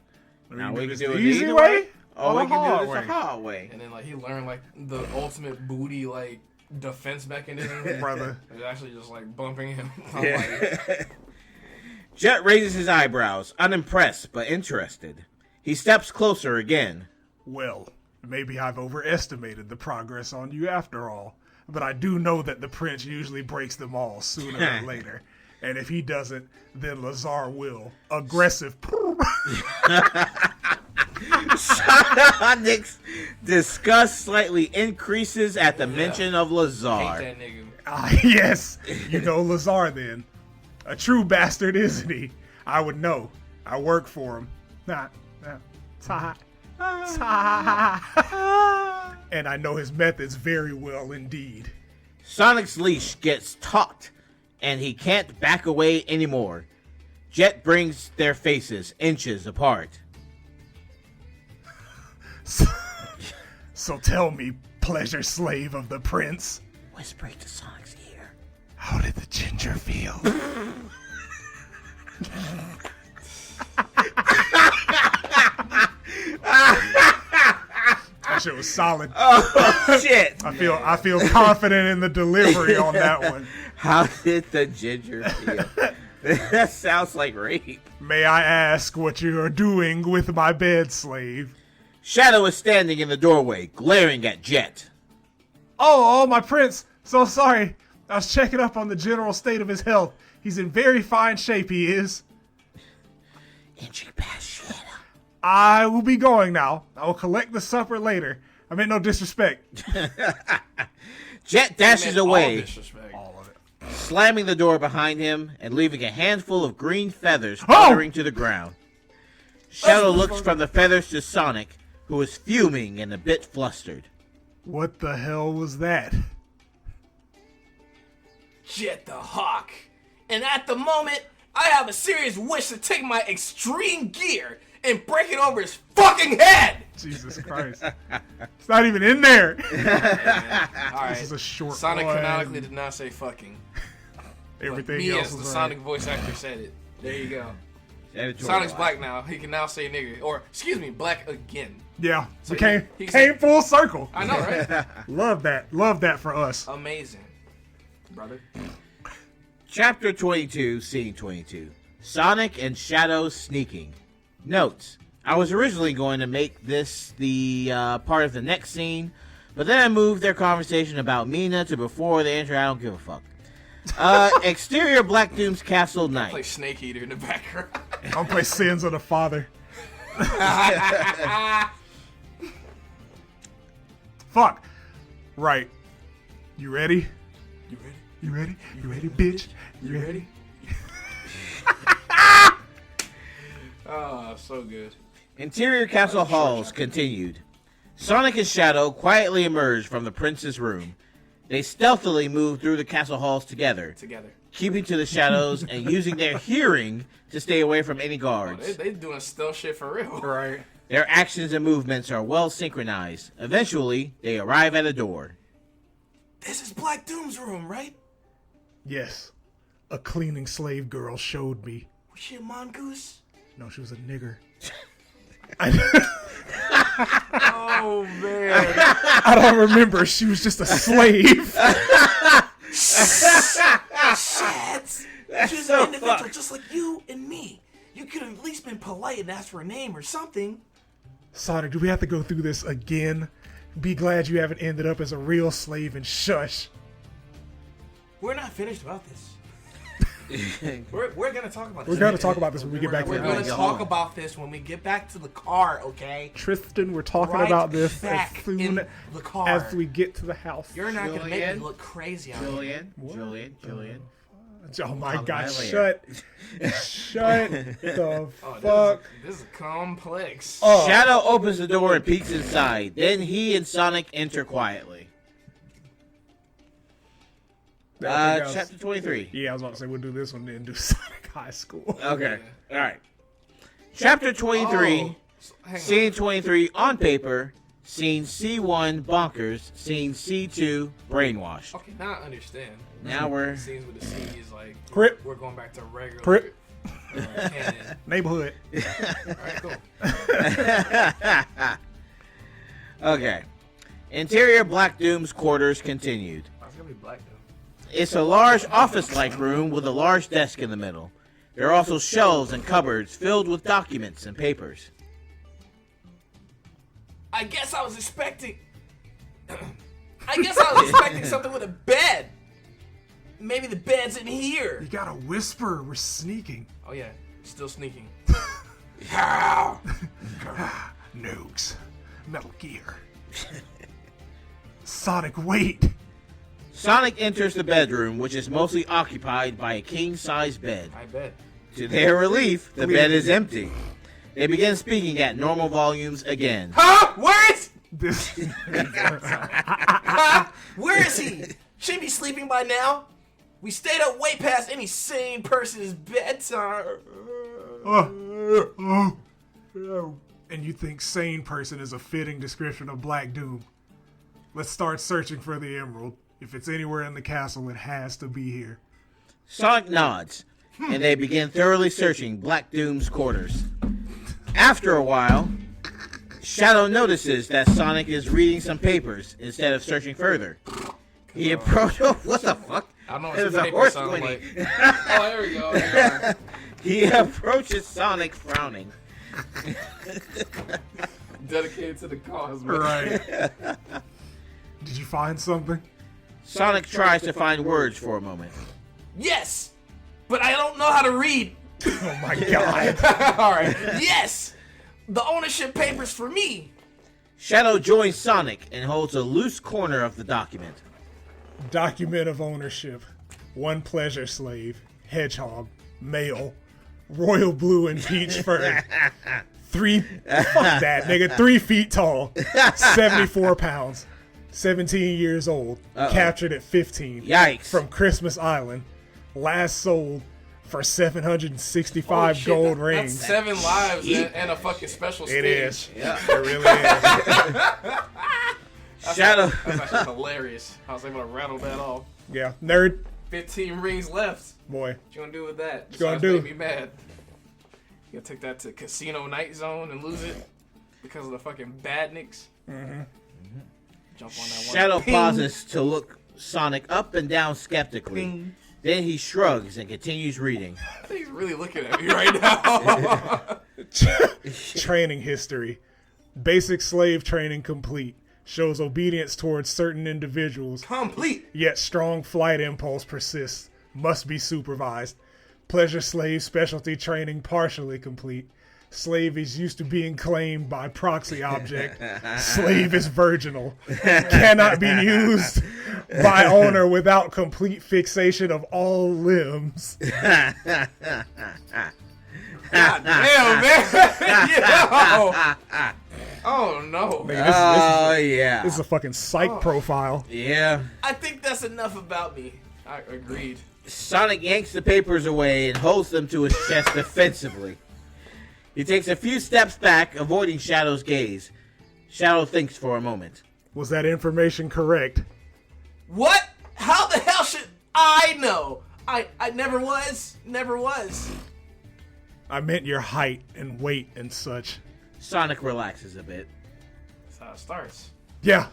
S1: Now we can do it the
S3: easy
S1: easy
S3: way
S1: or we
S3: or the
S1: can
S3: hard
S1: do
S3: way.
S1: this the hard way.
S2: And then like he learned like the ultimate booty like defense mechanism.
S3: Brother.
S2: It's actually just like bumping him. I'm like,
S1: Jet raises his eyebrows, unimpressed but interested. He steps closer again.
S3: Well, maybe I've overestimated the progress on you after all. But I do know that the prince usually breaks them all sooner or later. And if he doesn't, then Lazar will. Aggressive.
S1: Sonic's disgust slightly increases at the mention of
S2: hate
S1: Lazar.
S2: that nigga.
S3: Yes, you know Lazar then. A true bastard, isn't he? I would know. I work for him. And I know his methods very well indeed.
S1: Sonic's leash gets taut, and he can't back away anymore. Jet brings their faces inches apart.
S3: So tell me, pleasure slave of the prince,
S1: Whispering to Sonic's ear.
S3: how did the ginger feel? That shit was solid.
S1: Oh, shit!
S3: I feel confident in the delivery on that one.
S1: How did the ginger feel? That sounds like rape.
S3: May I ask what you are doing with my bed, slave?
S1: Shadow is standing in the doorway, glaring at Jet.
S3: Oh, my prince. So sorry. I was checking up on the general state of his health. He's in very fine shape, he is.
S1: Inching past Shadow.
S3: I will be going now. I will collect the supper later. I meant no disrespect.
S1: Jet dashes
S2: All
S1: away,
S2: disrespect.
S3: All of it.
S1: slamming the door behind him and leaving a handful of green feathers fluttering to the ground. Shadow looks from the feathers to Sonic, who is fuming and a bit flustered.
S3: What the hell was that?
S4: Jet the Hawk. And at the moment, I have a serious wish to take my extreme gear and break it over his fucking head!
S3: Jesus Christ. It's not even in there.
S2: All
S3: This is
S2: right.
S3: a short
S2: Sonic
S3: one.
S2: canonically did not say fucking.
S3: Everything
S2: Me
S3: else
S2: as the
S3: was
S2: Sonic
S3: right.
S2: voice actor said it. There you go.
S1: Editorial.
S2: Sonic's black now. He can now say nigga. Or, excuse me, black again.
S3: Yeah,
S2: So
S3: we came
S2: he-
S3: came full circle.
S2: I know, right?
S3: Love that for us.
S2: Amazing. Brother.
S1: Chapter 22, Scene 22. Sonic and Shadow sneaking. Notes. I was originally going to make this the part of the next scene, but then I moved their conversation about Mina to before the intro. I don't give a fuck. Exterior Black Doom's castle
S2: Play
S1: night.
S2: Snake Eater in the background.
S3: I'll play Sins of the Father. Fuck. Right. You ready?
S2: You ready?
S3: You ready? You ready, bitch? You ready?
S2: Oh, so good.
S1: Interior castle halls continued. Sonic and Shadow quietly emerged from the prince's room. They stealthily moved through the castle halls together, keeping to the shadows and using their hearing to stay away from any
S2: Oh,
S1: guards.
S2: they doing stealth shit for real.
S3: Right.
S1: Their actions and movements are well synchronized. Eventually, they arrive at a door.
S4: This is Black Doom's room, right?
S3: Yes. A cleaning slave girl showed me.
S4: Was she a mongoose?
S3: No, she was a nigger.
S2: Oh man.
S3: I don't remember. She was just a slave.
S4: Shads. She's
S1: so
S4: an individual
S1: fucked.
S4: just like you and me. You could have at least been polite and asked for a name or something.
S3: Sonic, do we have to go through this again? Be glad you haven't ended up as a real slave and shush.
S4: We're not finished about this. We're gonna talk about this.
S3: We're going to talk about this when we get back to
S4: We're
S3: the
S4: gonna
S3: house.
S4: talk about this when we get back to the car, okay?
S3: Tristan, we're talking
S4: Right
S3: about this as
S4: back in
S3: soon
S4: the car.
S3: as we get to the house.
S4: You're not gonna make me
S1: Julian?
S4: look crazy out here.
S1: Julian.
S3: Oh my
S1: Talk
S3: god,
S1: about it
S3: shut the
S4: Oh,
S3: fuck
S4: this is complex.
S3: up.
S1: Shadow opens the door and peeks inside. Then he and Sonic enter quietly. Chapter 23.
S3: Yeah, I was about to say we'll do this one then do Sonic High School.
S1: Okay. All right. Chapter 23.
S4: Oh, hang on.
S1: Scene 23 on paper. Scene C1 bonkers. Scene C2 brainwashed.
S4: Okay, now I understand.
S1: Now we're
S4: Scenes with the C is like
S3: Crip.
S4: We're going back to regular
S3: Crip.
S4: canon.
S3: Neighborhood.
S4: Alright, cool.
S1: okay. Interior Black Doom's quarters continued.
S4: Oh, it's gonna be black though.
S1: It's a large office-like room with a large desk in the middle. There are also shelves and cupboards filled with documents and papers.
S4: I guess I was expecting something with a bed. Maybe the bed's in here.
S3: You gotta whisper. We're sneaking.
S4: Oh yeah, still sneaking.
S3: Nukes. Metal Gear. Sonic, wait.
S1: Sonic enters the bedroom, which is mostly occupied by a king-size bed.
S4: I bet.
S1: To their relief, the bed is empty. They begin speaking at normal volumes again.
S4: Huh? Where is?
S3: This.
S4: Huh? Where is he? Should he be sleeping by now? We stayed up way past any sane person's bedtime.
S3: And you think sane person is a fitting description of Black Doom? Let's start searching for the emerald. If it's anywhere in the castle, it has to be here.
S1: Sonic nods, and they begin thoroughly searching Black Doom's quarters. After a while, Shadow notices that Sonic is reading some papers instead of searching further. He approaches. What the fuck?
S2: I don't know what
S1: There's
S2: some
S1: a
S2: paper
S1: horse
S2: sound
S1: whinny.
S2: like. Oh, there we go. There
S1: He approaches Sonic frowning.
S2: we go. Dedicated to the cause, man.
S3: Right. Did you find something?
S1: Sonic tries to find words for a moment.
S4: Yes, but I don't know how to read.
S3: Oh my god.
S2: All right.
S4: Yes, the ownership papers for me.
S1: Shadow joins Sonic and holds a loose corner of the document.
S3: Document of ownership. One pleasure slave. Hedgehog. Male. Royal blue and peach fur. Fuck that, nigga. 3 feet tall. 74 pounds. 17 years old. Captured at 15.
S1: Yikes.
S3: From Christmas Island. Last sold for 765
S2: Holy shit,
S3: gold
S2: that's
S3: rings.
S2: 7 lives and a fucking special stage.
S3: It is.
S1: Yeah.
S3: It really is.
S1: Shadow.
S2: That's actually hilarious. I was able to rattle that off.
S3: Yeah. Nerd.
S2: 15 rings left.
S3: Boy.
S2: What you gonna do with that?
S3: you gonna
S2: Besides
S3: do?
S2: Make me mad. You gonna take that to Casino Night Zone and lose it because of the fucking badniks? Mm-hmm. Jump on that one.
S1: Shadow
S2: Ping.
S1: pauses to look Sonic up and down skeptically.
S2: Ping.
S1: Then he shrugs and continues reading.
S2: I think he's really looking at me right now.
S3: Training history. Basic slave training complete. Shows obedience towards certain individuals,
S4: Complete.
S3: yet strong flight impulse persists. Must be supervised. Pleasure slave specialty training partially complete. Slave is used to being claimed by proxy object. Slave is virginal. Cannot be used by owner without complete fixation of all limbs.
S2: God damn, man. Yo. Oh no.
S3: Man,
S1: Yeah.
S3: this is a fucking psych profile.
S1: Yeah.
S4: I think that's enough about me.
S2: I agreed.
S1: Sonic yanks the papers away and holds them to his chest defensively. He takes a few steps back, avoiding Shadow's gaze. Shadow thinks for a moment.
S3: Was that information correct?
S4: What? How the hell should I know? I never was. Never was.
S3: I meant your height and weight and such.
S1: Sonic relaxes a bit.
S2: That's how it starts.
S3: Yeah.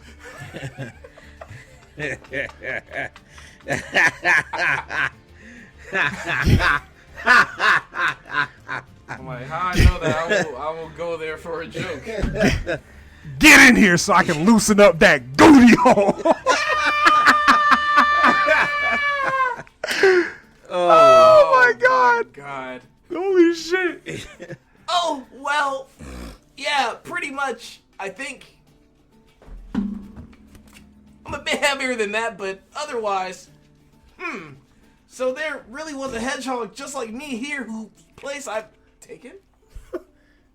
S2: I'm like, how I know that I will go there for a joke.
S3: Get in here so I can loosen up that booty hole. Oh my god.
S2: God.
S3: Holy shit.
S4: Oh, well, yeah, pretty much. I think I'm a bit heavier than that, but otherwise, so there really was a hedgehog just like me here whose place I've taken?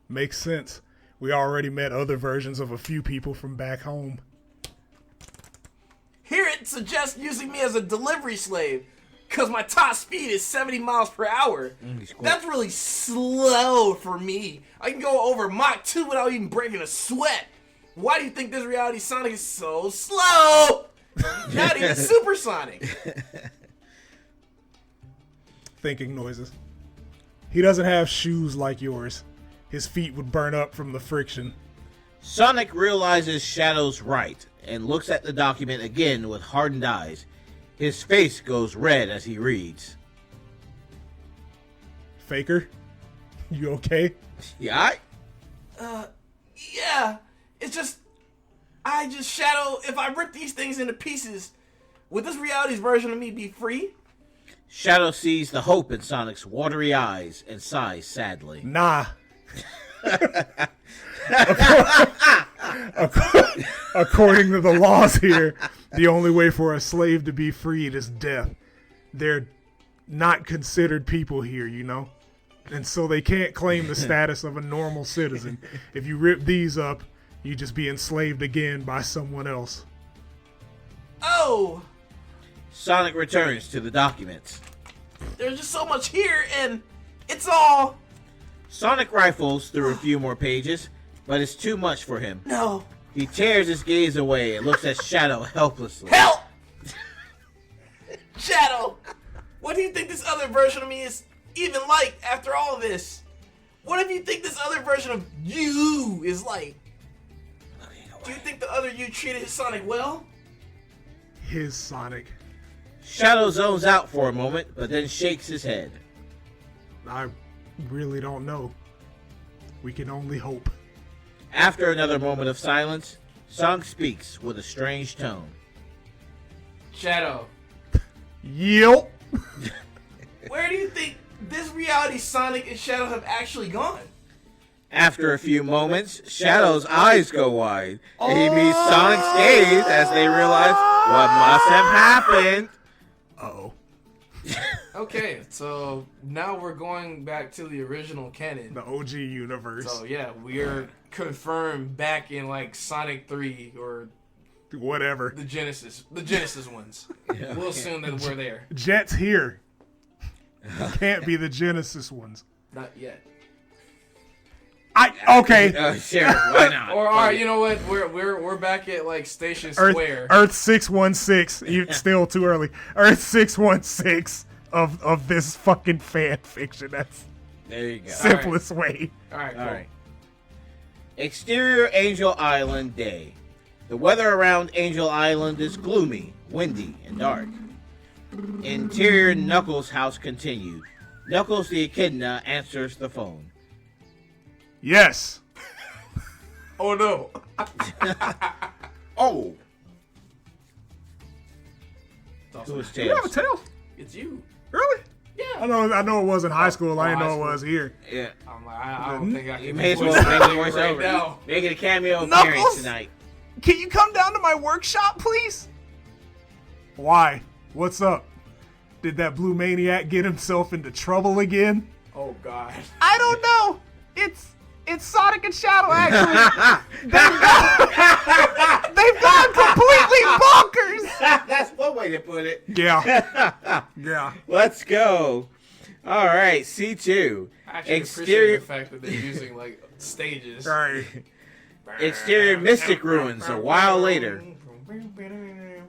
S3: Makes sense. We already met other versions of a few people from back home.
S4: Here it suggests using me as a delivery slave, because my top speed is 70 miles per hour. That's really slow for me. I can go over Mach 2 without even breaking a sweat. Why do you think this reality Sonic is so slow? Not even supersonic.
S3: Thinking noises. He doesn't have shoes like yours. His feet would burn up from the friction.
S1: Sonic realizes Shadow's right and looks at the document again with hardened eyes. His face goes red as he reads.
S3: Faker? You okay?
S1: Yeah,
S4: Yeah, it's just, Shadow, if I rip these things into pieces, would this reality's version of me be free?
S1: Shadow sees the hope in Sonic's watery eyes and sighs sadly.
S3: Nah. According to the laws here, the only way for a slave to be freed is death. They're not considered people here, you know? And so they can't claim the status of a normal citizen. If you rip these up, you just be enslaved again by someone else.
S4: Oh,
S1: Sonic returns to the documents.
S4: there's just so much here, and it's all...
S1: Sonic rifles through a few more pages, but it's too much for him.
S4: No.
S1: He tears his gaze away and looks at Shadow helplessly.
S4: Help! Shadow, what do you think this other version of me is even like after all of this? What do you think this other version of you is like? Do you think the other you treated his Sonic well?
S3: His Sonic.
S1: Shadow zones out for a moment, but then shakes his head.
S3: I really don't know. We can only hope.
S1: After another moment of silence, Sonic speaks with a strange tone.
S2: Shadow.
S3: Yep.
S4: Where do you think this reality Sonic and Shadow have actually gone?
S1: After a few moments, Shadow's eyes go wide, and he meets Sonic's gaze as they realize what must have happened.
S3: Uh-oh.
S2: Okay, so now we're going back to the original canon.
S3: The OG universe.
S2: So yeah, we're confirmed back in like Sonic 3 or
S3: Whatever.
S2: the Genesis ones. We'll assume that we're there.
S3: Jet's here. Can't be the Genesis ones.
S2: Not yet.
S3: Okay.
S1: Sure, why not?
S2: Or all right, you know what? We're back at like Station Square.
S3: Earth 616. Still too early. Earth 616 of this fucking fan fiction. That's
S1: There you go.
S3: simplest way.
S2: All right, cool.
S1: All right. Exterior Angel Island day. The weather around Angel Island is gloomy, windy, and dark. Interior Knuckles' house continued. Knuckles the Echidna answers the phone.
S3: Yes.
S2: Oh no.
S1: Oh! Who is
S3: You have a
S1: Tails?
S3: tail?
S2: It's you.
S3: Really?
S2: Yeah.
S3: I know it was in high school. I didn't know it
S2: high
S3: was here.
S1: Yeah.
S2: I'm like, I don't think I
S1: You
S2: can.
S1: may as well
S2: voice
S1: make the
S2: acting
S1: voice
S2: right
S1: over.
S2: now.
S1: Making a cameo
S3: Knuckles?
S1: appearance tonight.
S3: Can you come down to my workshop, please? Why? What's up? Did that blue maniac get himself into trouble again?
S2: Oh god.
S3: I don't know. It's Sonic and Shadow, actually. They've gone completely bonkers.
S1: That's one way to put it.
S3: Yeah. Yeah.
S1: Let's go. All right, C2.
S2: I actually appreciate
S1: Exterior
S2: the fact that they're using like stages.
S3: All right.
S1: Exterior Mystic Ruins a while later.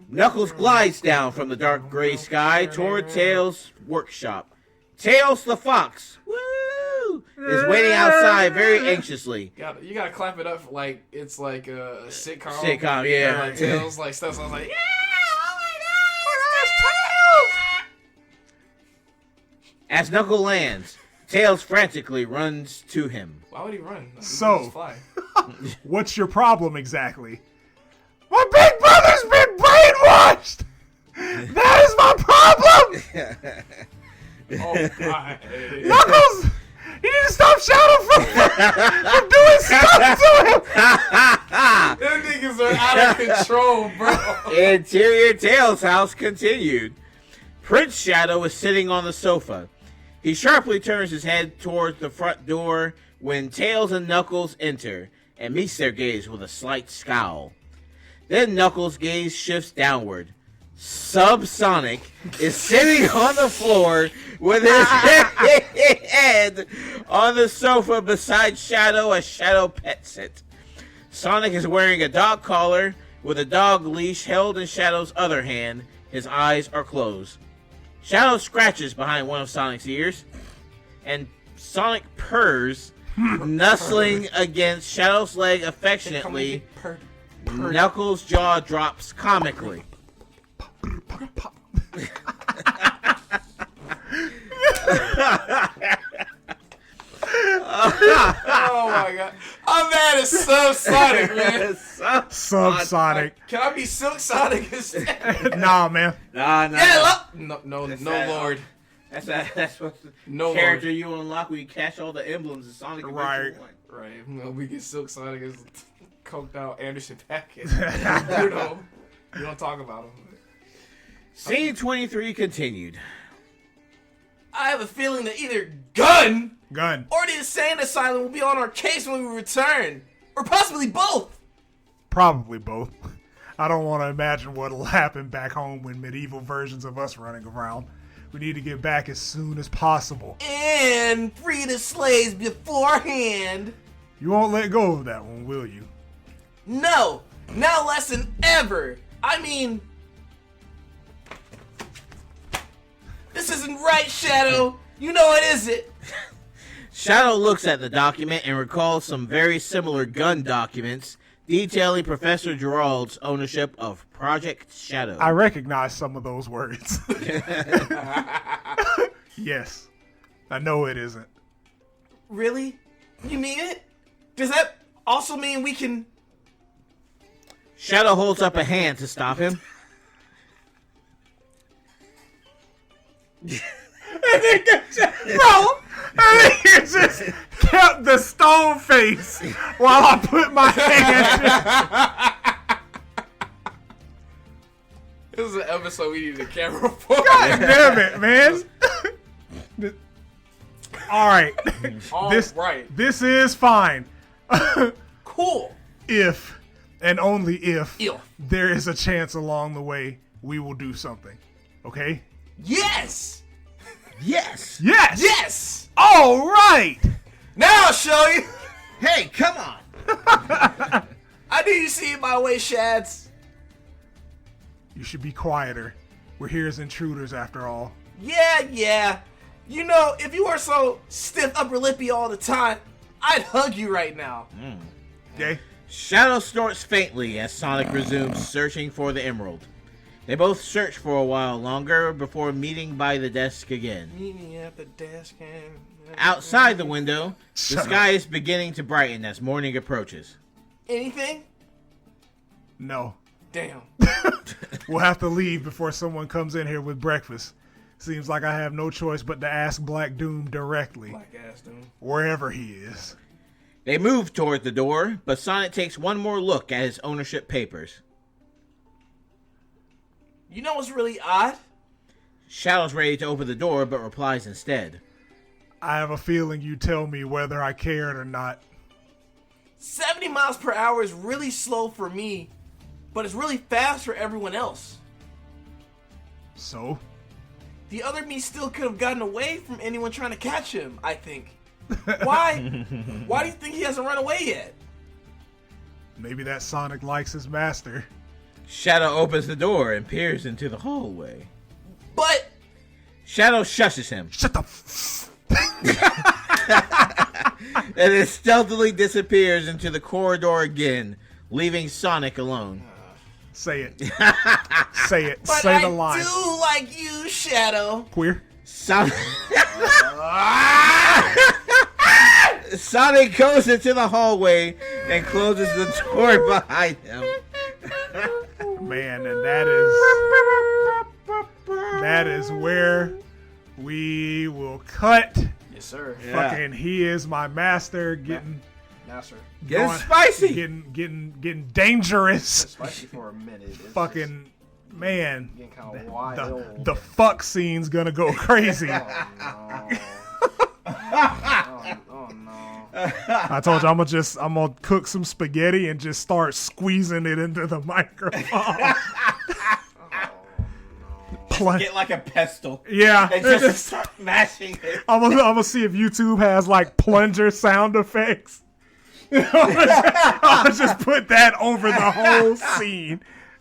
S1: Knuckles glides down from the dark gray sky toward Tails' workshop. Tails the Fox. Woo! is waiting outside very anxiously.
S2: You gotta clap it up like it's like a sitcom.
S1: Sitcom, yeah.
S2: Like Tails, like stuff. So I was like, yeah,
S1: As Knuckle lands, Tails frantically runs to him.
S2: why would he run? He
S3: So-
S2: can just fly.
S3: What's your problem exactly? My big brother's been brainwashed! That is my problem!
S2: Oh god.
S3: Knuckles! You need to stop Shadow from doing stuff to him!
S2: Them niggas are out of control, bro.
S1: Interior Tails' house continued. Prince Shadow is sitting on the sofa. He sharply turns his head towards the front door when Tails and Knuckles enter and meets their gaze with a slight scowl. Then Knuckles' gaze shifts downward. Subsonic is sitting on the floor with his head on the sofa beside Shadow as Shadow pets it. Sonic is wearing a dog collar with a dog leash held in Shadow's other hand. His eyes are closed. Shadow scratches behind one of Sonic's ears, and Sonic purrs, nuzzling against Shadow's leg affectionately. Knuckles' jaw drops comically.
S2: Oh my god. I'm mad at Subsonic, man.
S3: Subsonic.
S2: Can I be Silk Sonic instead?
S3: Nah, man.
S1: Nah.
S2: Yeah, no,
S1: sad.
S2: Lord.
S1: That's what the
S2: No
S1: character
S2: Lord.
S1: you unlock when you catch all the emblems in Sonic
S3: Right.
S1: Adventure 1.
S2: Right. Well, we get Silk Sonic as coked out Anderson Paquette. You don't talk about him.
S1: Scene 23 continued.
S4: I have a feeling that either Gun
S3: Gun.
S4: or the insane asylum will be on our case when we return. Or possibly both.
S3: Probably both. I don't want to imagine what'll happen back home when medieval versions of us running around. We need to get back as soon as possible.
S4: And free the slaves beforehand.
S3: You won't let go of that one, will you?
S4: No, now less than ever. I mean, this isn't right, Shadow. You know it isn't.
S1: Shadow looks at the document and recalls some very similar gun documents detailing Professor Gerald's ownership of Project Shadow.
S3: I recognize some of those words. Yes. I know it isn't.
S4: Really? You mean it? Does that also mean we can...
S1: Shadow holds up a hand to stop him.
S3: Bro, I think you just kept the stone face while I put my hand.
S2: This is an episode we need a camera for.
S3: God damn it, man. All right.
S2: All
S3: this,
S2: right.
S3: This is fine.
S4: Cool.
S3: If, and only if,
S4: If.
S3: there is a chance along the way we will do something. Okay?
S4: Yes!
S1: Yes.
S3: Yes!
S4: Yes!
S3: All right!
S4: Now I'll show you.
S1: Hey, come on.
S4: I knew you see it my way, Shads.
S3: You should be quieter. We're here as intruders after all.
S4: Yeah. You know, if you weren't so stiff upper lippy all the time, I'd hug you right now.
S3: Okay?
S1: Shadow snorts faintly as Sonic resumes searching for the emerald. They both search for a while longer before meeting by the desk again.
S4: Meet me at the desk and...
S1: Outside the window, the
S3: Shut
S1: sky is beginning to brighten as morning approaches.
S4: Anything?
S3: No.
S4: Damn.
S3: We'll have to leave before someone comes in here with breakfast. Seems like I have no choice but to ask Black Doom directly,
S2: Black ass dude.
S3: wherever he is.
S1: They move toward the door, but Sonic takes one more look at his ownership papers.
S4: You know what's really odd?
S1: Shadow's ready to open the door, but replies instead.
S3: I have a feeling you tell me whether I cared or not.
S4: 70 miles per hour is really slow for me, but it's really fast for everyone else.
S3: So?
S4: The other me still could have gotten away from anyone trying to catch him, I think. Why? Why do you think he hasn't run away yet?
S3: Maybe that Sonic likes his master.
S1: Shadow opens the door and peers into the hallway.
S4: But
S1: Shadow shushes him.
S3: Shut the
S1: and then stealthily disappears into the corridor again, leaving Sonic alone.
S3: Say it. Say it.
S4: But
S3: Say
S4: I
S3: the line.
S4: do like you, Shadow.
S3: Queer.
S1: Sonic goes into the hallway and closes the door behind him.
S3: Man, and that is where we will cut.
S2: Yes, sir.
S1: Yeah.
S3: Fucking he is my master getting
S2: Now, sir.
S1: Getting spicy.
S3: getting dangerous.
S2: Spicy for a minute. It's
S3: Fucking man.
S2: getting kind of wild.
S3: The fuck scene's gonna go crazy.
S2: Oh no.
S3: I told you I'm gonna cook some spaghetti and just start squeezing it into the microphone.
S1: Get like a pestle.
S3: Yeah.
S1: And just start mashing it.
S3: I'm gonna see if YouTube has like plunger sound effects. I'll just put that over the whole scene.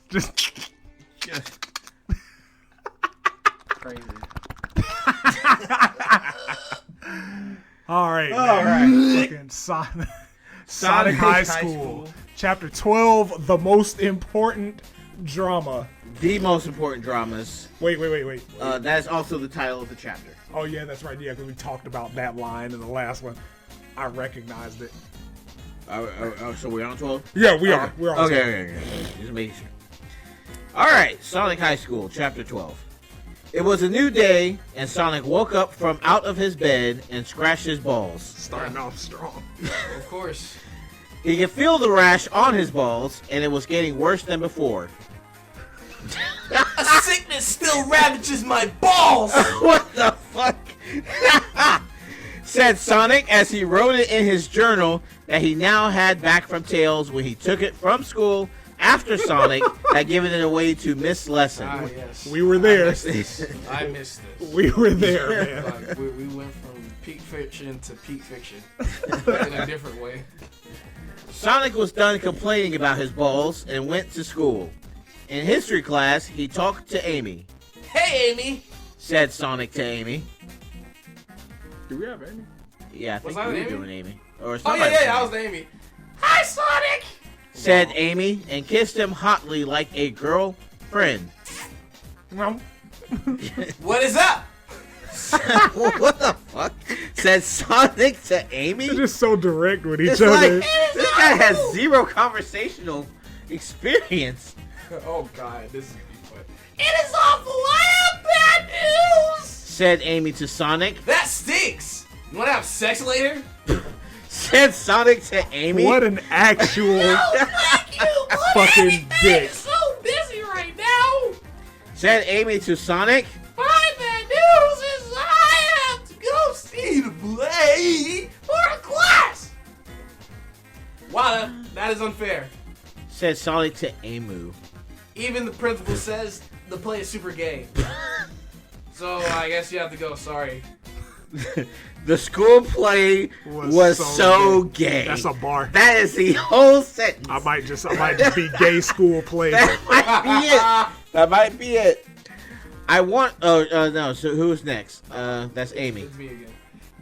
S3: Just
S2: Crazy.
S3: all right,
S1: All
S3: man.
S1: right.
S3: Fucking Sonic High School, Chapter 12, the most important drama.
S1: The most important dramas.
S3: Wait.
S1: That is also the title of the chapter.
S3: Oh yeah, that's right. Yeah, because we talked about that line in the last one. I recognized it.
S1: So we're on 12?
S3: Yeah, we are. We're on.
S1: Okay. Just making sure. Alright, Sonic High School, Chapter 12. It was a new day, and Sonic woke up from out of his bed and scratched his balls.
S3: Starting off strong.
S2: Of course.
S1: He could feel the rash on his balls, and it was getting worse than before.
S4: A sickness still ravages my balls.
S1: What the fuck? Said Sonic as he wrote it in his journal that he now had back from Tails when he took it from school after Sonic had given it away to Miss Lesson.
S2: Ah, yes.
S3: We were there.
S2: I missed this.
S3: We were there, man.
S2: Like, we went from peak fiction to peak fiction in a different way.
S1: Sonic was done complaining about his balls and went to school. In history class, he talked to Amy.
S4: Hey, Amy.
S1: Said Sonic to Amy.
S3: Do we have Amy?
S1: Yeah, I think
S2: Was I
S1: we were
S2: Amy?
S1: doing Amy. Or
S2: Oh
S1: somebody
S2: yeah, I was Amy. Hi, Sonic.
S1: said Amy and kissed him hotly like a girlfriend.
S3: Well,
S4: What is up?
S1: What the fuck? Said Sonic to Amy?
S3: they're just so direct with each
S1: It's
S3: other.
S1: like, this guy has zero conversational experience.
S2: Oh god, this is fun.
S4: It is awful. I have bad news.
S1: Said Amy to Sonic.
S4: That stinks. You want to have sex later?
S1: Said Sonic to Amy.
S3: What an actual
S4: Thank you.
S3: fucking dick.
S4: So busy right now.
S1: Said Amy to Sonic.
S4: My bad news is I have to go see the play for a class. Wada, that is unfair.
S1: Said Sonic to Amu.
S4: Even the principal says the play is super gay.
S2: So I guess you have to go. Sorry.
S1: The school play was so gay.
S3: That's a bar.
S1: That is the whole sentence.
S3: I might just be gay school play.
S1: That might be it. That might be it. I want. Oh no. So who's next? That's Amy.
S2: It's me again.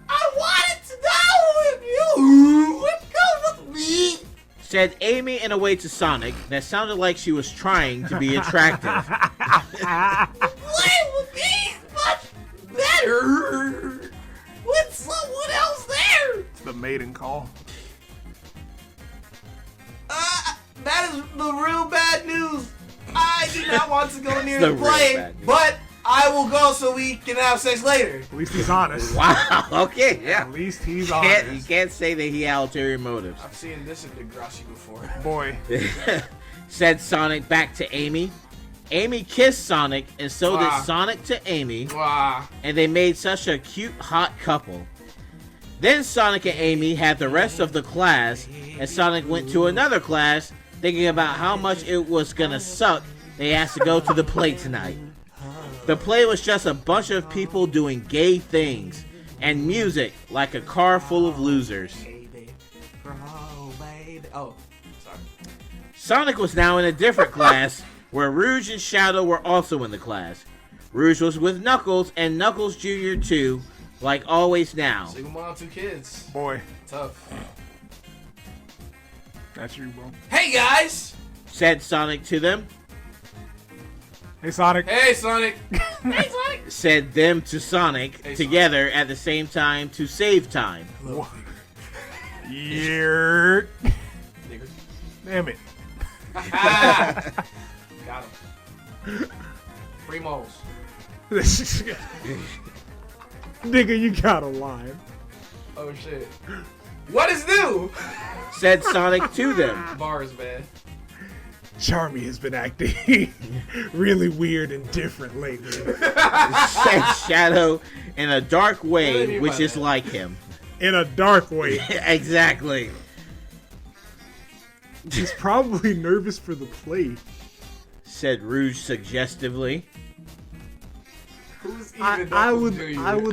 S4: I wanted to go with you. Come with me.
S1: Said Amy in a way to Sonic that sounded like she was trying to be attractive.
S4: Play would be much better with someone else there.
S3: It's the maiden call.
S4: That is the real bad news. I do not want to go near
S1: The
S4: the
S1: real
S4: play,
S1: bad news.
S4: but I will go so we can have sex later.
S3: At least he's honest.
S1: Wow. Okay. Yeah.
S3: At least he's
S1: You
S3: honest.
S1: can't say that he had ulterior motives.
S2: I've seen this in Degrassi before.
S3: Boy.
S1: Said Sonic back to Amy. Amy kissed Sonic, and so did Sonic to Amy,
S2: Wow.
S1: and they made such a cute, hot couple. Then Sonic and Amy had the rest of the class, and Sonic went to another class, thinking about how much it was gonna suck they has to go to the play tonight. The play was just a bunch of people doing gay things, and music like a car full of losers.
S4: Baby, bro, baby. Oh, sorry.
S1: Sonic was now in a different class, where Rouge and Shadow were also in the class. Rouge was with Knuckles, and Knuckles Jr. too, Like always now.
S2: Single mom, 2 kids.
S3: Boy,
S2: Tough.
S3: that's you, bro.
S4: Hey guys!
S1: Said Sonic to them.
S3: Hey, Sonic.
S2: Hey, Sonic.
S4: Hey Sonic!
S1: Said them to Sonic
S2: Hey,
S1: together at the same time to save time.
S3: Yeah.
S2: Nigga.
S3: Damn it.
S2: Got him. Free moles.
S3: Nigga, you got a line.
S2: Oh shit. What is new?
S1: Said Sonic to them.
S2: Bars, man.
S3: Charmy has been acting really weird and different lately.
S1: Said Shadow in a dark
S2: What do you
S1: way,
S2: mean
S1: which
S2: by
S1: is
S2: that?
S1: like him.
S3: In a dark way.
S1: Exactly.
S3: He's probably nervous for the play.
S1: Said Rouge suggestively.
S2: Who's
S3: I
S2: even
S3: would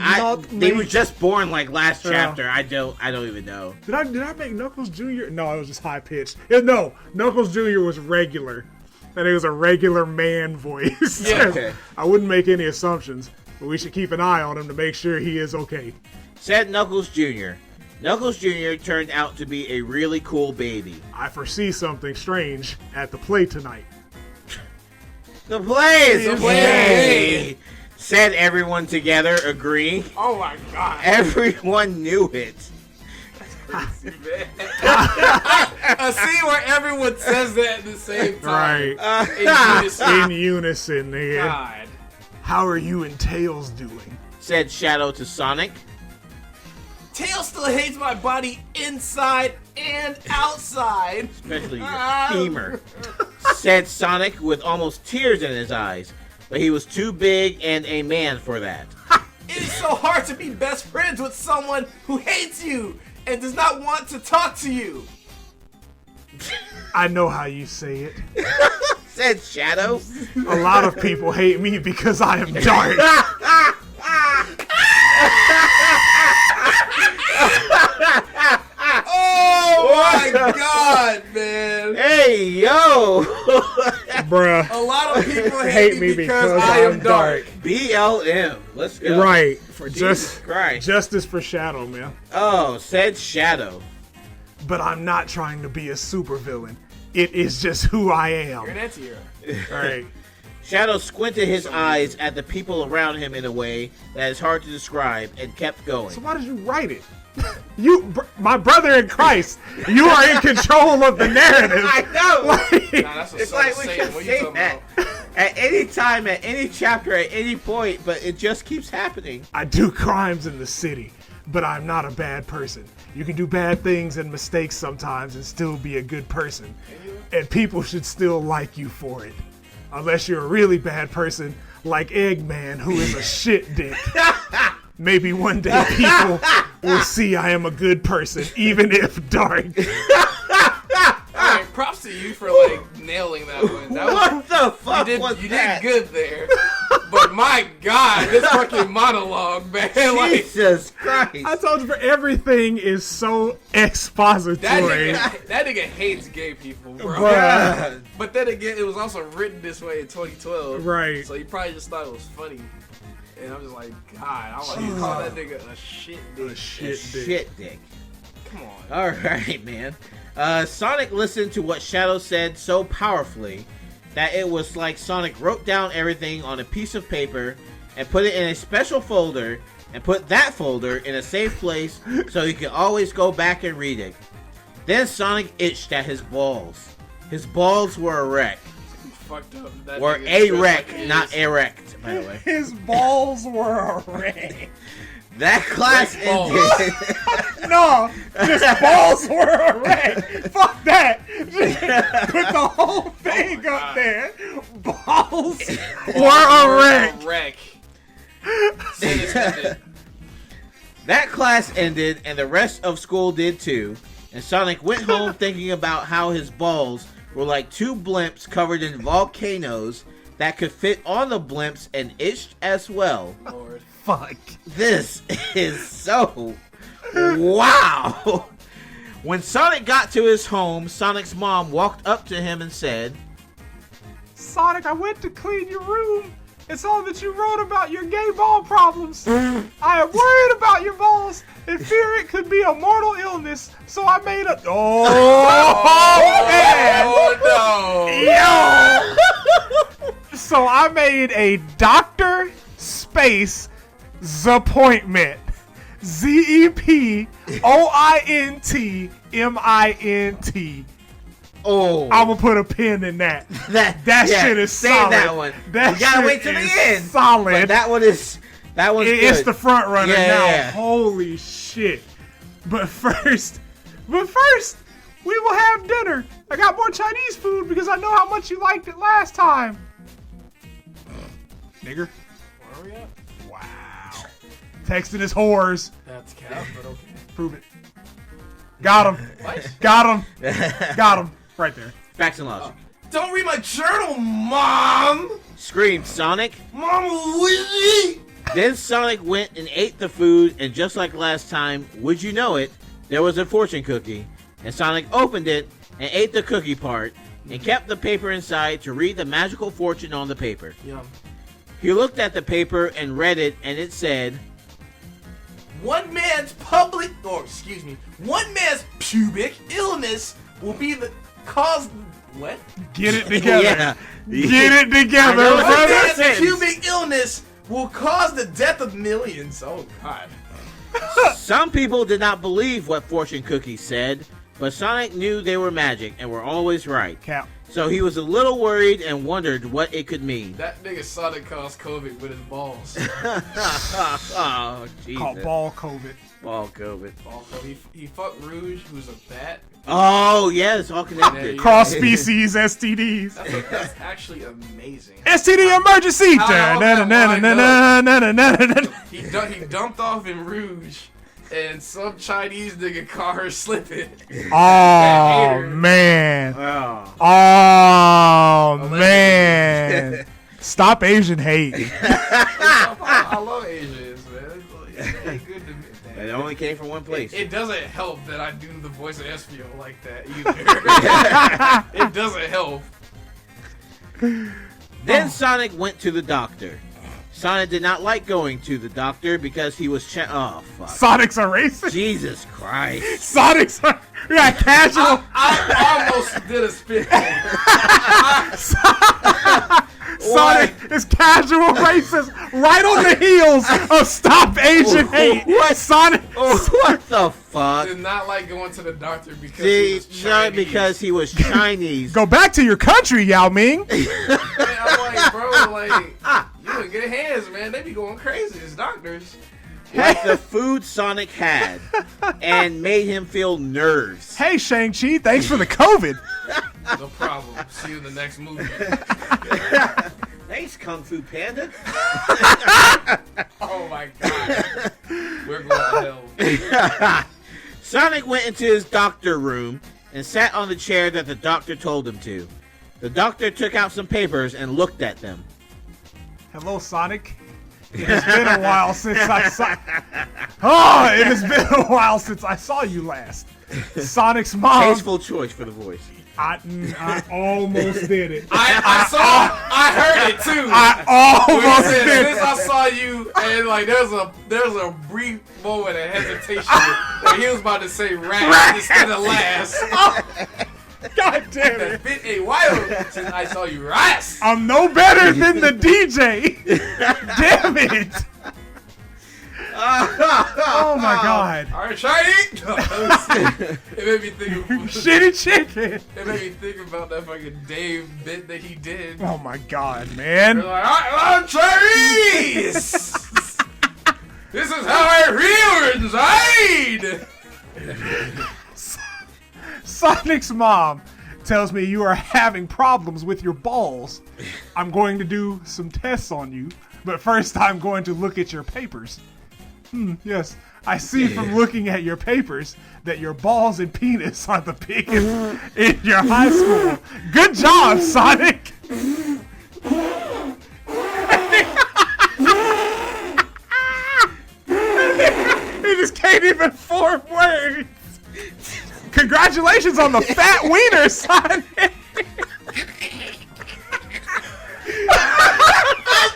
S3: not
S1: They
S3: make...
S1: were just born like last
S3: Yeah.
S1: chapter. I don't even know.
S3: Did I make Knuckles Jr.? No, it was just high pitched. Yeah, no, Knuckles Jr. was regular. And it was a regular man voice.
S2: Yeah.
S1: Okay.
S3: I wouldn't make any assumptions, but we should keep an eye on him to make sure he is okay.
S1: Said Knuckles Jr. Knuckles Jr. turned out to be a really cool baby.
S3: I foresee something strange at the play tonight.
S1: The plays!
S3: The
S1: Yay! Said everyone together, agreeing.
S2: Oh my god.
S1: Everyone knew it.
S2: A scene where everyone says that at the same time.
S3: Right.
S2: In unison.
S3: In unison, nigga.
S2: God.
S3: How are you and Tails doing?
S1: Said Shadow to Sonic.
S4: Tails still hates my body inside and outside.
S1: Especially your femur. Said Sonic with almost tears in his eyes. But he was too big and a man for that.
S4: It is so hard to be best friends with someone who hates you and does not want to talk to you.
S3: I know how you say it.
S1: Said Shadow.
S3: A lot of people hate me because I am dark.
S4: Oh my god, man.
S1: Hey, yo.
S3: Bruh.
S4: A lot of people hate me because I am dark.
S1: BLM. Let's go.
S3: Right. For
S1: Jesus Christ.
S3: justice for Shadow, man.
S1: Oh, said Shadow.
S3: But I'm not trying to be a supervillain. It is just who I am.
S2: You're an anti-hero.
S3: Right.
S1: Shadow squinted his eyes at the people around him in a way that is hard to describe and kept going.
S3: So why did you write it? My brother in Christ, you are in control of the narrative.
S1: I know.
S3: Like,
S2: Nah, that's
S1: It's
S2: a
S1: like we
S2: Satan.
S1: can
S2: What you
S1: say
S2: talking
S1: that
S2: about?
S1: at any time, at any chapter, at any point, but it just keeps happening.
S3: I do crimes in the city, but I'm not a bad person. You can do bad things and mistakes sometimes and still be a good person. And people should still like you for it. Unless you're a really bad person like Eggman, who is a shit dick. Maybe one day people will see I am a good person, even if dark.
S2: Alright, props to you for like nailing that one. That was,
S1: What the fuck was
S2: you
S1: that?
S2: did good there. But my god, this fucking monologue, man. Like
S1: Jesus Christ.
S3: I told you, for everything is so expository.
S2: that nigga hates gay people, bro.
S3: Bruh.
S2: But then again, it was also written this way in 2012.
S3: Right.
S2: So he probably just thought it was funny. And I'm just like, God, I'm like, you call that nigga a shit dude.
S3: A shit dick.
S1: Shit dick.
S2: Come on.
S1: Alright, man. Sonic listened to what Shadow said so powerfully that it was like Sonic wrote down everything on a piece of paper and put it in a special folder and put that folder in a safe place so he could always go back and read it. Then Sonic itched at his balls. His balls were erect.
S2: Fucked up. That
S1: Or
S2: nigga dressed
S1: erect,
S2: like he
S1: not
S2: is.
S1: erect, by the way.
S3: His balls were erect.
S1: That class
S2: Erect balls.
S1: ended.
S3: No, just balls were erect. Fuck that. Just put the whole thing up
S2: God.
S3: there. Balls were erect.
S2: Wreck. Sentence ended.
S1: That class ended, and the rest of school did too. And Sonic went home thinking about how his balls were like two blimps covered in volcanoes that could fit on the blimps and itched as well.
S2: Lord.
S3: Fuck.
S1: This is so wow. When Sonic got to his home, Sonic's mom walked up to him and said,
S3: Sonic, I went to clean your room, It's all that you wrote about your gay ball problems. I am worried about your balls and fear it could be a mortal illness. So I made a. Man.
S2: Oh,
S3: Yo! So I made a doctor space Zappointment. ZEPOINTMINT.
S1: Oh,
S3: I'm gonna put a pin in that. That
S1: yeah,
S3: shit is
S1: save
S3: solid.
S1: that one.
S3: That
S1: You gotta
S3: shit
S1: wait till the
S3: is
S1: end.
S3: Solid.
S1: But that one's
S3: It's
S1: good.
S3: the front runner
S1: Yeah,
S3: now.
S1: yeah.
S3: Holy shit! But first, we will have dinner. I got more Chinese food because I know how much you liked it last time. Nigger.
S2: Where are we at?
S3: Wow. Texting his whores.
S2: That's cap, but okay.
S3: Prove it. Got him.
S2: What?
S3: Got him. Got him. Right there.
S1: Facts and logic.
S4: Don't read my journal, Mom!
S1: Screamed Sonic.
S4: Mom, Willie!
S1: Then Sonic went and ate the food, and just like last time, would you know it, there was a fortune cookie. And Sonic opened it and ate the cookie part and kept the paper inside to read the magical fortune on the paper.
S2: Yum.
S1: He looked at the paper and read it, and it said,
S4: One man's pubic illness will be the cause. What?
S3: Get it together.
S1: Yeah.
S3: Get it together,
S1: I know
S4: One
S1: it's
S3: brother.
S1: a-
S4: man's pubic illness will cause the death of millions. Oh, God.
S1: Some people did not believe what fortune cookies said, but Sonic knew they were magic and were always right.
S3: Cap.
S1: So he was a little worried and wondered what it could mean.
S2: That nigga Sonic caused COVID with his balls.
S1: Oh, Jesus.
S3: Called ball COVID.
S1: Ball COVID.
S2: Ball COVID. He fucked Rouge, who's a bat.
S1: Oh, yeah, it's all connected.
S3: Cross species STDs.
S2: That's actually amazing.
S3: STD emergency.
S2: How that
S3: Da-na-na-na-na-na-na-na-na-na.
S2: He dumped off in Rouge, and some Chinese nigga caught her slipping.
S3: Oh man.
S1: Oh.
S3: Oh man. Stop Asian hate.
S2: I love Asians, man. It's like, good to me.
S1: It only came from one place.
S2: It doesn't help that I do the voice of Espio like that either. It doesn't help.
S1: Then Sonic went to the doctor. Sonic did not like going to the doctor because he was oh fuck.
S3: Sonic's a racist.
S1: Jesus Christ.
S3: Sonic's a casual.
S2: I almost did a spin.
S3: Sonic is casual racist right on the heels of Stop Asian Hate.
S1: What?
S3: Sonic.
S1: What the fuck?
S2: Did not like going to the doctor because
S1: See,
S2: he was
S1: not
S2: Chinese.
S1: because he was Chinese.
S3: Go back to your country, Yao Ming.
S2: Man, I'm like, bro, like, you in good hands, man. They be going crazy. It's doctors.
S1: Like the food Sonic had and made him feel nerves.
S3: Hey, Shang-Chi, thanks for the COVID.
S2: No problem. See you in the next movie.
S1: Thanks, Kung Fu Panda.
S2: Oh my god. We're going to hell.
S1: Sonic went into his doctor room and sat on the chair that the doctor told him to. The doctor took out some papers and looked at them.
S3: Hello, Sonic. It has been a while since I saw. Oh, it has been a while since I saw you last. Sonic's mom.
S1: Tasteful choice for the voice.
S3: I almost did it.
S2: I heard it too.
S3: I
S2: When he
S3: almost
S2: said,
S3: did
S2: since
S3: it.
S2: I saw you, and like there's a brief moment of hesitation where he was about to say rat instead of last.
S3: God damn
S2: It's
S3: it.
S2: been a while since I saw you ras.
S3: I'm no better than the DJ. Damn it. Oh my god.
S2: Alright, Shiny! No, it made me think of
S3: Shitty chicken.
S2: it made me think about that fucking Dave bit that he did.
S3: Oh my god,
S2: They're
S3: man.
S2: like, I'm Chinese! This is how I feel inside!
S3: Sonic's mom tells me you are having problems with your balls. I'm going to do some tests on you, but first I'm going to look at your papers. Yes, I see from looking at your papers that your balls and penis are the biggest in your high school. Good job, Sonic! He just can't even form words. Congratulations on the fat wiener, Sonic!
S1: I'm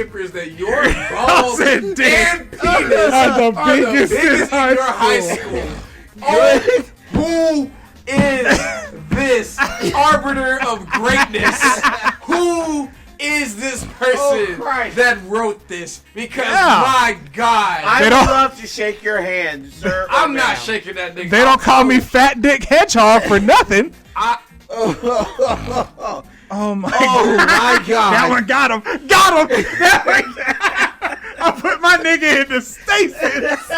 S2: papers that your balls and
S3: dick
S2: penis
S3: are the biggest in
S2: in your high school. Oh, who is this arbiter of greatness? Who is this person that wrote this? Because my God,
S1: I would love to shake your hand, sir.
S2: I'm not shaking that nigga.
S3: They don't call me Fat Dick Hedgehog for nothing. Oh my
S1: God.
S3: That one got him. Got him. I put my nigga into stasis.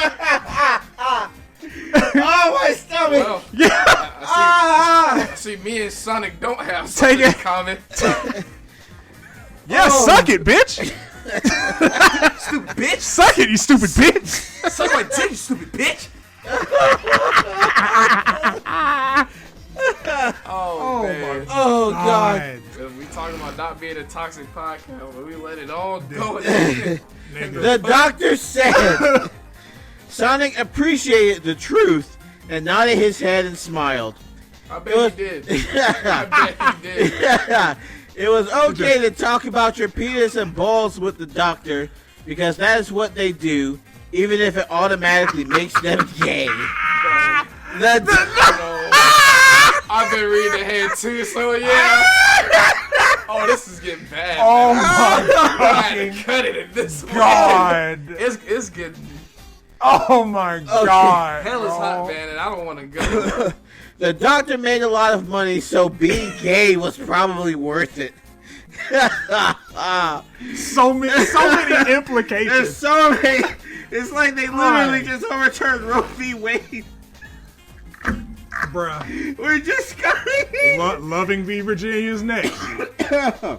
S1: Oh, my stomach.
S2: Well,
S3: Yeah.
S2: I see me and Sonic don't have something in common.
S3: Yeah, suck it, bitch.
S4: Stupid bitch.
S3: Suck it, you stupid bitch.
S4: Suck my dick, you stupid bitch.
S2: Oh man.
S1: Oh, God.
S2: We talking about not being a toxic podcast, but we let it all go.
S1: The doctor said Sonic appreciated the truth and nodded his head and smiled.
S2: I bet he did. I bet he did.
S1: It was okay to talk about your penis and balls with the doctor because that is what they do, even if it automatically makes them gay.
S2: I've been reading ahead too, so yeah. Oh, this is getting bad.
S3: Oh
S2: man.
S3: my
S2: I had to cut it in this
S3: God.
S2: It's getting.
S3: Oh my God.
S2: Hell is hot, man, and I don't want to go.
S1: The doctor made a lot of money, so being gay was probably worth it.
S3: So many implications.
S1: There's so many. It's like they literally just overturned Roe v. Wade.
S3: Bruh.
S1: We're just going.
S3: Loving v. Virginia's next.
S2: Oh, yeah.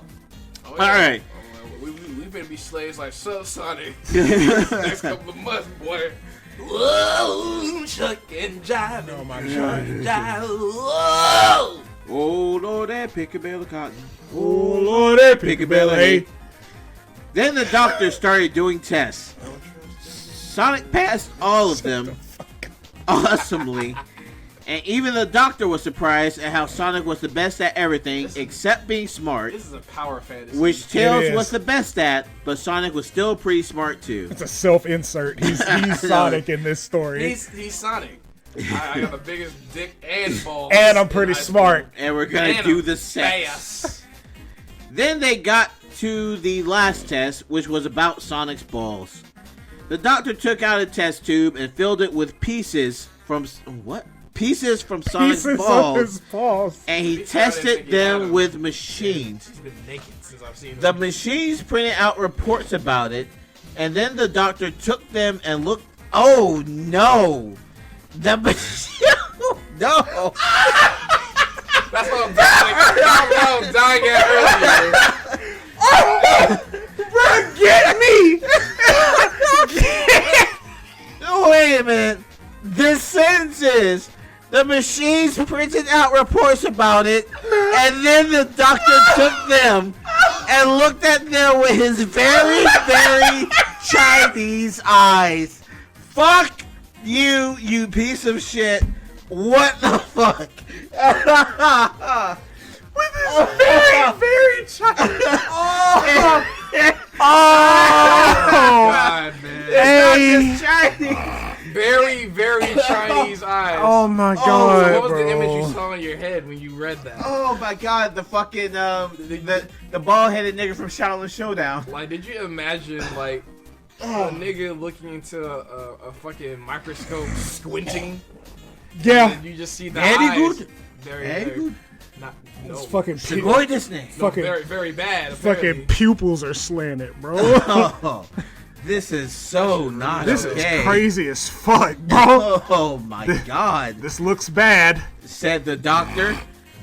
S1: All right.
S2: We better be slaves like Sonic. Next couple of months, boy.
S4: Whoa, shuck and jive.
S3: Oh my
S4: Jive.
S3: God.
S4: Whoa.
S1: Oh, Lord, that pick a bale of cotton.
S3: Oh Lord, that pick a belly. Hey.
S1: Then the doctor started doing tests. Sonic passed all of them awesomely. And even the doctor was surprised at how Sonic was the best at everything except being smart,
S2: This is a power fantasy.
S1: which Tails
S3: is.
S1: was the best at, but Sonic was still pretty smart too.
S3: It's a self-insert. He's Sonic in this story.
S2: He's Sonic. I got the biggest dick and balls.
S3: And I'm
S2: in
S3: pretty
S2: high school.
S3: smart.
S1: And we're gonna
S2: And
S1: do
S2: I'm
S1: the sex.
S2: fast.
S1: Then they got to the last test, which was about Sonic's balls. The doctor took out a test tube and filled it with pieces from Sonic's
S3: Pieces
S1: balls.
S3: of his balls.
S1: And he
S2: He's trying to think
S1: tested
S2: he had
S1: them
S2: 'em.
S1: with machines.
S2: He's been naked since I've seen him.
S1: The machines printed out reports about it, and then the doctor took them and looked. Oh no! The machine. No!
S2: That's what I'm dying. That's what I'm dying at earlier.
S3: Bro, get me!
S1: Wait a minute. This sentence is the machines printed out reports about it, and then the doctor took them and looked at them with his very, very Chinese eyes. Fuck you, you piece of shit. What the fuck?
S3: With his very, very Chinese.
S2: God, man.
S3: Hey.
S1: Chinese.
S2: Very, very Chinese eyes.
S3: Oh my
S2: So
S3: God,
S2: what was
S3: bro.
S2: the image you saw in your head when you read that?
S1: Oh my god, the fucking the bald-headed nigga from Shaolin Showdown.
S2: Like, did you imagine, like, a nigga looking into a fucking microscope squinting?
S3: Yeah.
S2: And you just see the
S1: Very
S2: eyes.
S1: good.
S2: Very,
S1: Very
S2: very
S1: good.
S2: Not, no.
S3: It's fucking
S1: Sugoi desu ne.
S2: No,
S3: fucking-
S2: very, very bad. Apparently.
S3: fucking pupils are slanted, bro.
S1: Oh, this is so not
S3: This
S1: okay.
S3: is crazy as fuck, bro.
S1: Oh my god,
S3: This looks bad.
S1: said the doctor,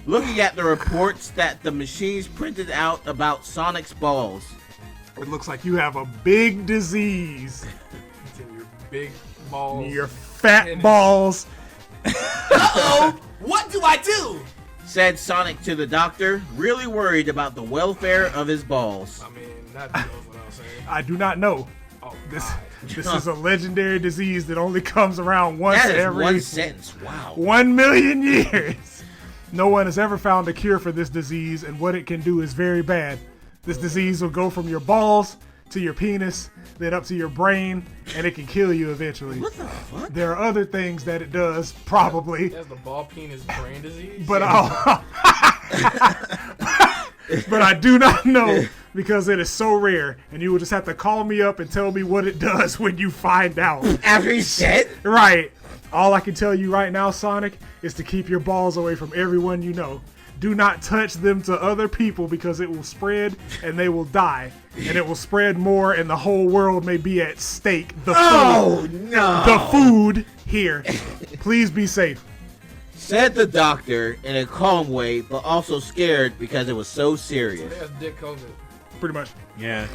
S1: looking at the reports that the machines printed out about Sonic's balls.
S3: It looks like you have a big disease.
S2: It's in your big balls.
S3: Your fat
S2: Penis.
S3: balls.
S4: Uh-oh. What do I do?
S1: Said Sonic to the doctor, really worried about the welfare of his balls.
S2: I mean, that goes without saying.
S3: I do not know.
S2: Oh,
S3: This
S2: God.
S3: this is a legendary disease that only comes around once
S1: That is
S3: every
S1: one sentence. Wow.
S3: 1 million years. No one has ever found a cure for this disease, and what it can do is very bad. This disease will go from your balls to your penis, then up to your brain, and it can kill you eventually.
S1: What the fuck?
S3: There are other things that it does, probably.
S2: That's the ball penis brain disease.
S3: But but I do not know because it is so rare, and you will just have to call me up and tell me what it does when you find out.
S1: After he's dead?
S3: Right. All I can tell you right now, Sonic, is to keep your balls away from everyone you know. Do not touch them to other people because it will spread and they will die. And it will spread more and the whole world may be at stake.
S1: Oh, no.
S3: The food here. Please be safe.
S1: Said the doctor in a calm way, but also scared because it was so serious.
S2: That's dick COVID.
S3: Pretty much.
S1: Yeah.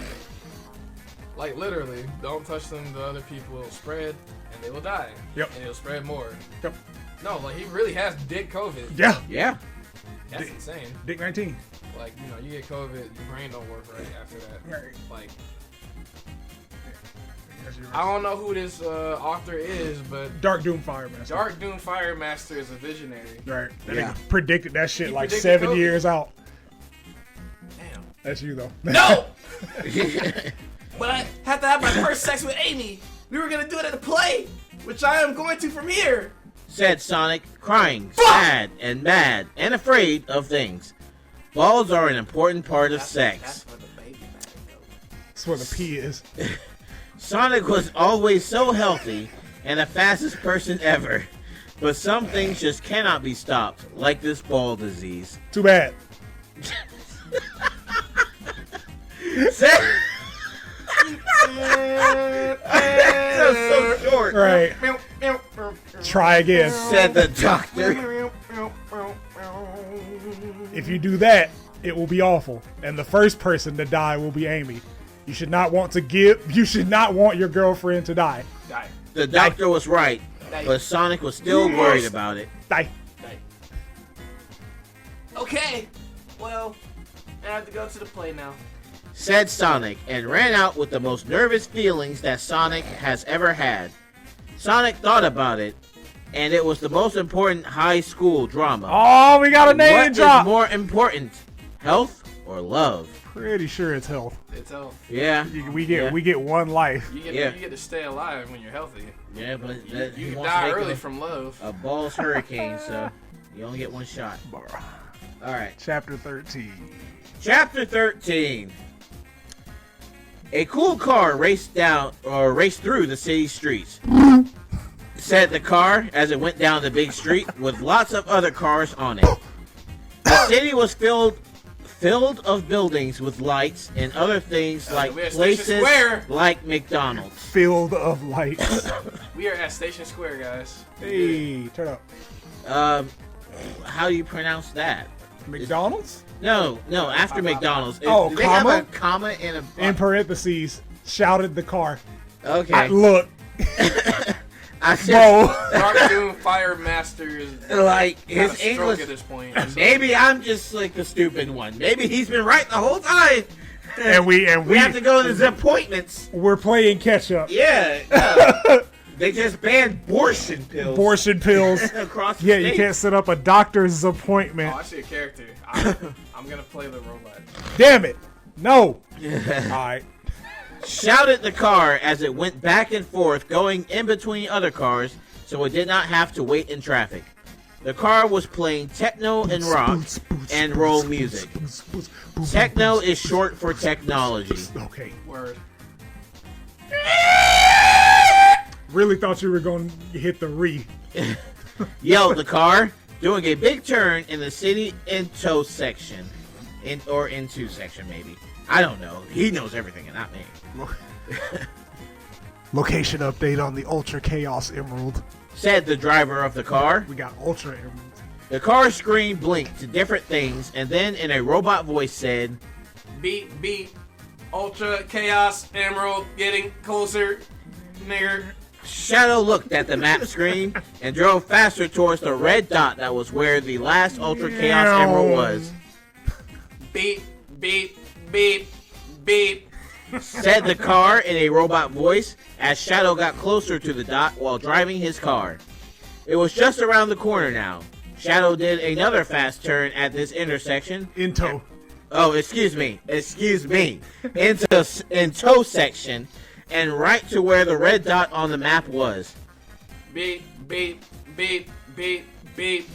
S2: Like literally, don't touch them to other people. It'll spread and they will die.
S3: Yep.
S2: And it'll spread more.
S3: Yep.
S2: No, like he really has dick COVID.
S3: Yeah.
S1: Yeah.
S2: That's insane.
S3: Dick 19.
S2: Like, you know, you get COVID, your brain don't work right after that.
S3: Right.
S2: Like, I don't know who this author is, but
S3: DARKDOOMFIREMASTER.
S2: DARKDOOMFIREMASTER is a visionary.
S3: Right. That
S1: Yeah.
S3: nigga predicted that shit
S2: He
S3: like
S2: predicted
S3: 7
S2: COVID.
S3: years out.
S2: Damn.
S3: That's you though.
S4: No! When I had to have my first sex with Amy, we were gonna do it at a play, which I am going to from here.
S1: Said Sonic, crying, sad, and mad, and afraid of things. Balls are an important part of sex.
S4: That's where the baby matter goes.
S3: That's where the P is.
S1: Sonic was always so healthy and the fastest person ever. But some things just cannot be stopped, like this ball disease.
S3: Too bad.
S1: Said- That's so short.
S3: Right. Try again.
S1: Said the doctor.
S3: If you do that, it will be awful. And the first person to die will be Amy. You should not want your girlfriend to die.
S2: Die.
S1: The doctor was right, but Sonic was still worried about it.
S3: Die.
S4: Okay, well, I have to go to the play now.
S1: Said Sonic, and ran out with the most nervous feelings that Sonic has ever had. Sonic thought about it, and it was the most important high school drama.
S3: Oh, we got a name
S1: What is
S3: drop.
S1: more important, health or love?
S3: Pretty sure it's health.
S2: It's health.
S1: Yeah.
S3: We get one life.
S2: You get,
S1: Yeah.
S2: you get to stay alive when you're healthy.
S1: Yeah, but
S2: You
S1: he
S2: can
S1: wants to
S2: die
S1: make
S2: early
S1: him
S2: from love.
S1: a balls hurricane, so you only get one shot. All right.
S3: Chapter 13.
S1: Chapter 13. A cool car raced through the city streets. Said the car as it went down the big street with lots of other cars on it. The city was filled of buildings with lights and other things like
S2: we're at Station
S1: places
S2: Square.
S1: like McDonald's.
S3: Field of lights.
S2: We are at Station Square, guys.
S3: Hey, turn up.
S1: How do you pronounce that?
S3: McDonald's?
S1: No, after McDonald's.
S3: Oh,
S1: Do they
S3: comma?
S1: have a comma in a...
S3: In parentheses, shouted the car.
S1: Okay.
S3: Look,
S1: I said,
S3: bro.
S2: DARKDOOMFIREMASTER is
S1: like,
S2: kind
S1: his
S2: of stroke
S1: English...
S2: at this point. So
S1: Maybe I'm just like the stupid one. Maybe he's been right the whole time.
S3: And we
S1: We have to go to his appointments.
S3: we're playing catch up.
S1: Yeah. They just banned abortion pills.
S3: Abortion pills.
S1: Across the
S3: Yeah, you
S1: states.
S3: can't set up a doctor's
S2: Oh,
S3: appointment.
S2: I see a character. I'm gonna play the robot.
S3: Damn it. No. Alright.
S1: Shouted the car as it went back and forth, going in between other cars, so it did not have to wait in traffic. The car was playing techno and rock and roll music. Techno is short for technology.
S3: Okay.
S2: Word.
S3: Really thought you were going to hit the re.
S1: Yelled the car, doing a big turn in the city into section. Into section, maybe. I don't know. He knows everything and not me.
S3: Location update on the Ultra Chaos Emerald.
S1: Said the driver of the car.
S3: We got Ultra Emerald.
S1: The car screen blinked to different things and then in a robot voice said,
S2: Beat. Ultra Chaos Emerald getting closer. Nigger.
S1: Shadow looked at the map screen and drove faster towards the red dot that was where the last Ultra Chaos Emerald was.
S2: Beat.
S1: Said the car in a robot voice as Shadow got closer to the dot while driving his car. It was just around the corner now. Shadow did another fast turn at this intersection.
S3: Into.
S1: excuse me, in tow section, and right to where the red dot on the map was.
S2: Beep, beep, beep, beep, beep,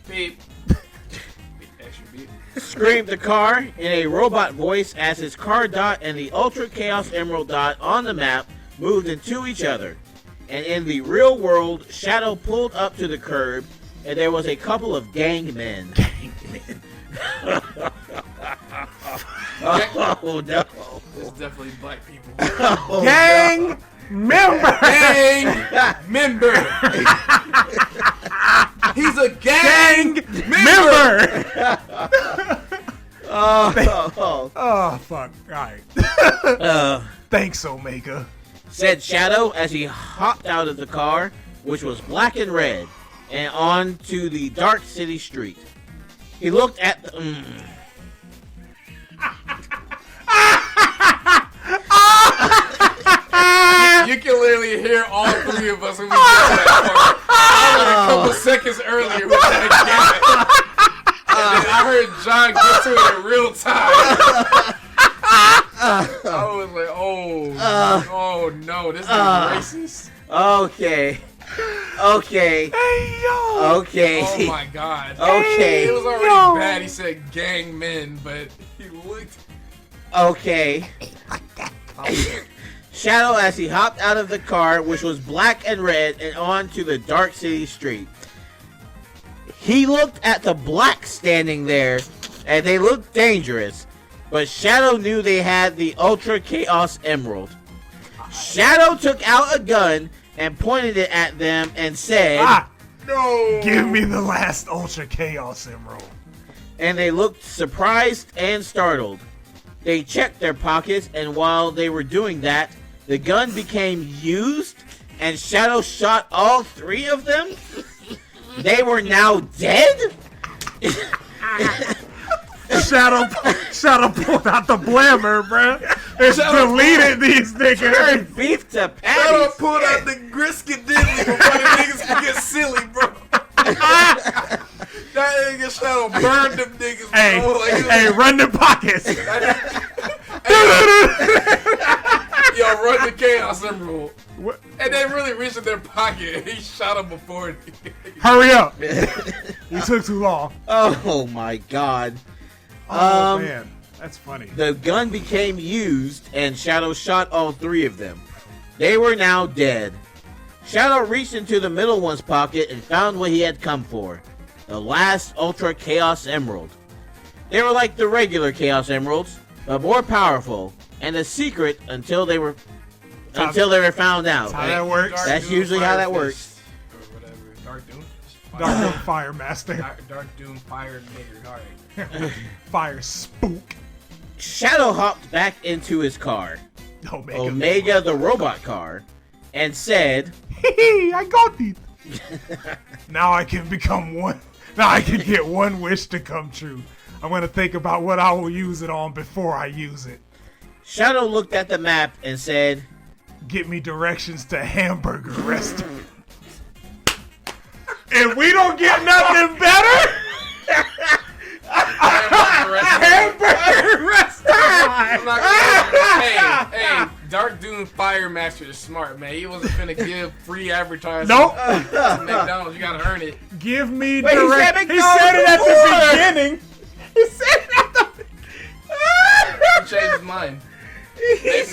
S2: beep. Extra beep.
S1: Screamed the car in a robot voice as his car dot and the Ultra Chaos Emerald dot on the map moved into each other. And in the real world, Shadow pulled up to the curb, and there was a couple of gang men. Oh no!
S2: It's definitely black people.
S1: Oh,
S3: Gang
S1: no.
S3: member.
S2: Gang member. He's a gang member.
S3: Oh fuck! All right. Thanks, Omega.
S1: Said Shadow as he hopped out of the car, which was black and red, and onto the dark city street. He looked at the...
S2: You can literally hear all three of us when we get that part. I was a couple seconds earlier with that gimmick. And then I heard John get to it in real time. I was like, oh no, this is racist.
S1: Okay.
S3: Hey yo.
S1: Okay.
S2: Oh my god.
S1: Okay.
S2: It was already bad. He said gang men, but he looked.
S1: Okay. Shadow as he hopped out of the car, which was black and red, and onto the dark city street. He looked at the black standing there, and they looked dangerous. But Shadow knew they had the Ultra Chaos Emerald. Shadow took out a gun and pointed it at them and said,
S2: No!
S3: Give me the last Ultra Chaos Emerald.
S1: And they looked surprised and startled. They checked their pockets, and while they were doing that, the gun became used, and Shadow shot all three of them. They were now dead?
S3: Shadow pulled out the blammer, bruh. It's deleted these niggas.
S1: Turned beef to
S2: Shadow
S1: patties.
S2: pulled out the grisket diddly before the niggas could get silly, bro. That nigga Shadow burned them niggas,
S3: Hey,
S2: bro. Like,
S3: hey, run the pockets.
S2: Yo, run the Chaos Emerald.
S3: What?
S2: And they really reached in their pocket and he shot him before.
S3: Hurry up. You took too long.
S1: Oh my god.
S3: Oh, man. That's funny.
S1: The gun became used, and Shadow shot all three of them. They were now dead. Shadow reached into the middle one's pocket and found what he had come for. The last Ultra Chaos Emerald. They were like the regular Chaos Emeralds, but more powerful, and a secret until they were found out.
S3: That's how that works.
S2: Dark
S1: That's
S2: Doom
S1: usually how that
S2: Fire
S1: works.
S2: Fist, or whatever. Dark Doom?
S3: Dark Doom Firemaster.
S2: Dark Doom Fire Nigger. Alright.
S3: Fire Spook.
S1: Shadow hopped back into his car, Omega the robot car, and said,
S3: Hey, I got it. Now I can become one. Now I can get one wish to come true. I'm going to think about what I will use it on before I use it.
S1: Shadow looked at the map and said,
S3: Get me directions to Hamburger Restaurant. If we don't get nothing better, Hamburger Restaurant.
S2: Hey, Dark Doom Firemaster is smart, man. He wasn't finna give free advertising
S3: Nope.
S2: to McDonald's. You gotta earn it.
S3: Give me
S1: But he said
S3: directions. He
S1: McDonald's
S3: said it at
S1: before.
S3: the beginning. He said it at the
S2: He changed his mind.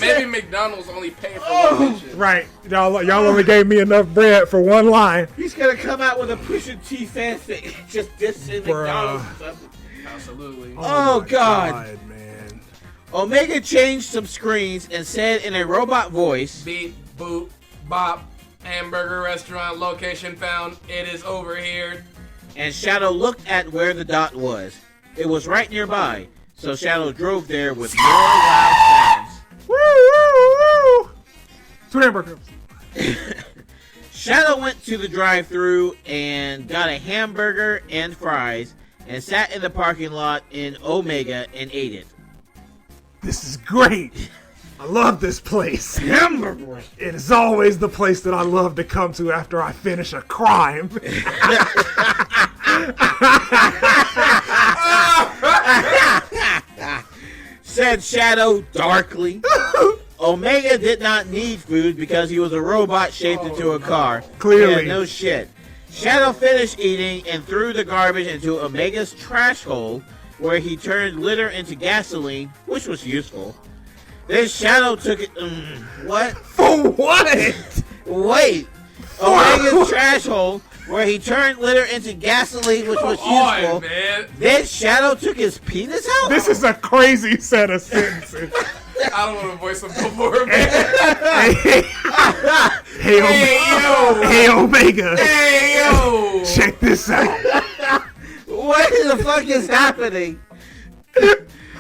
S2: Maybe McDonald's only paid for one mention.
S3: Right. Y'all only gave me enough bread for one line.
S1: he's gonna come out with a Pusha T fanfic, just dissing
S3: Bruh.
S1: McDonald's.
S2: Absolutely.
S1: Oh,
S3: my
S1: God.
S3: man.
S1: Omega changed some screens and said in a robot voice,
S2: Beep, boop, bop. Hamburger restaurant location found. It is over here.
S1: and Shadow looked at where the dot was. It was right nearby, so Shadow drove there with more loud sounds.
S3: Woo, woo, woo. 2 hamburgers.
S1: Shadow went to the drive-thru and got a hamburger and fries and sat in the parking lot in Omega and ate it.
S3: This is great. I love this place.
S1: Hamburger!
S3: It is always the place that I love to come to after I finish a crime.
S1: Said Shadow darkly. Omega did not need food because he was a robot shaped into a car.
S3: Clearly.
S1: Yeah, no shit. Shadow finished eating and threw the garbage into Omega's trash hole, where he turned litter into gasoline, which was useful. Then Shadow took it. What?
S3: For what?
S1: Wait. Omega's trash hole, where he turned litter into gasoline, which was useful.
S2: Man.
S1: Then Shadow took his penis out?
S3: This is a crazy set of sentences.
S2: I don't want to voice him before, man.
S3: Hey, Omega.
S2: Hey, yo.
S3: Check this out.
S1: What the fuck is happening?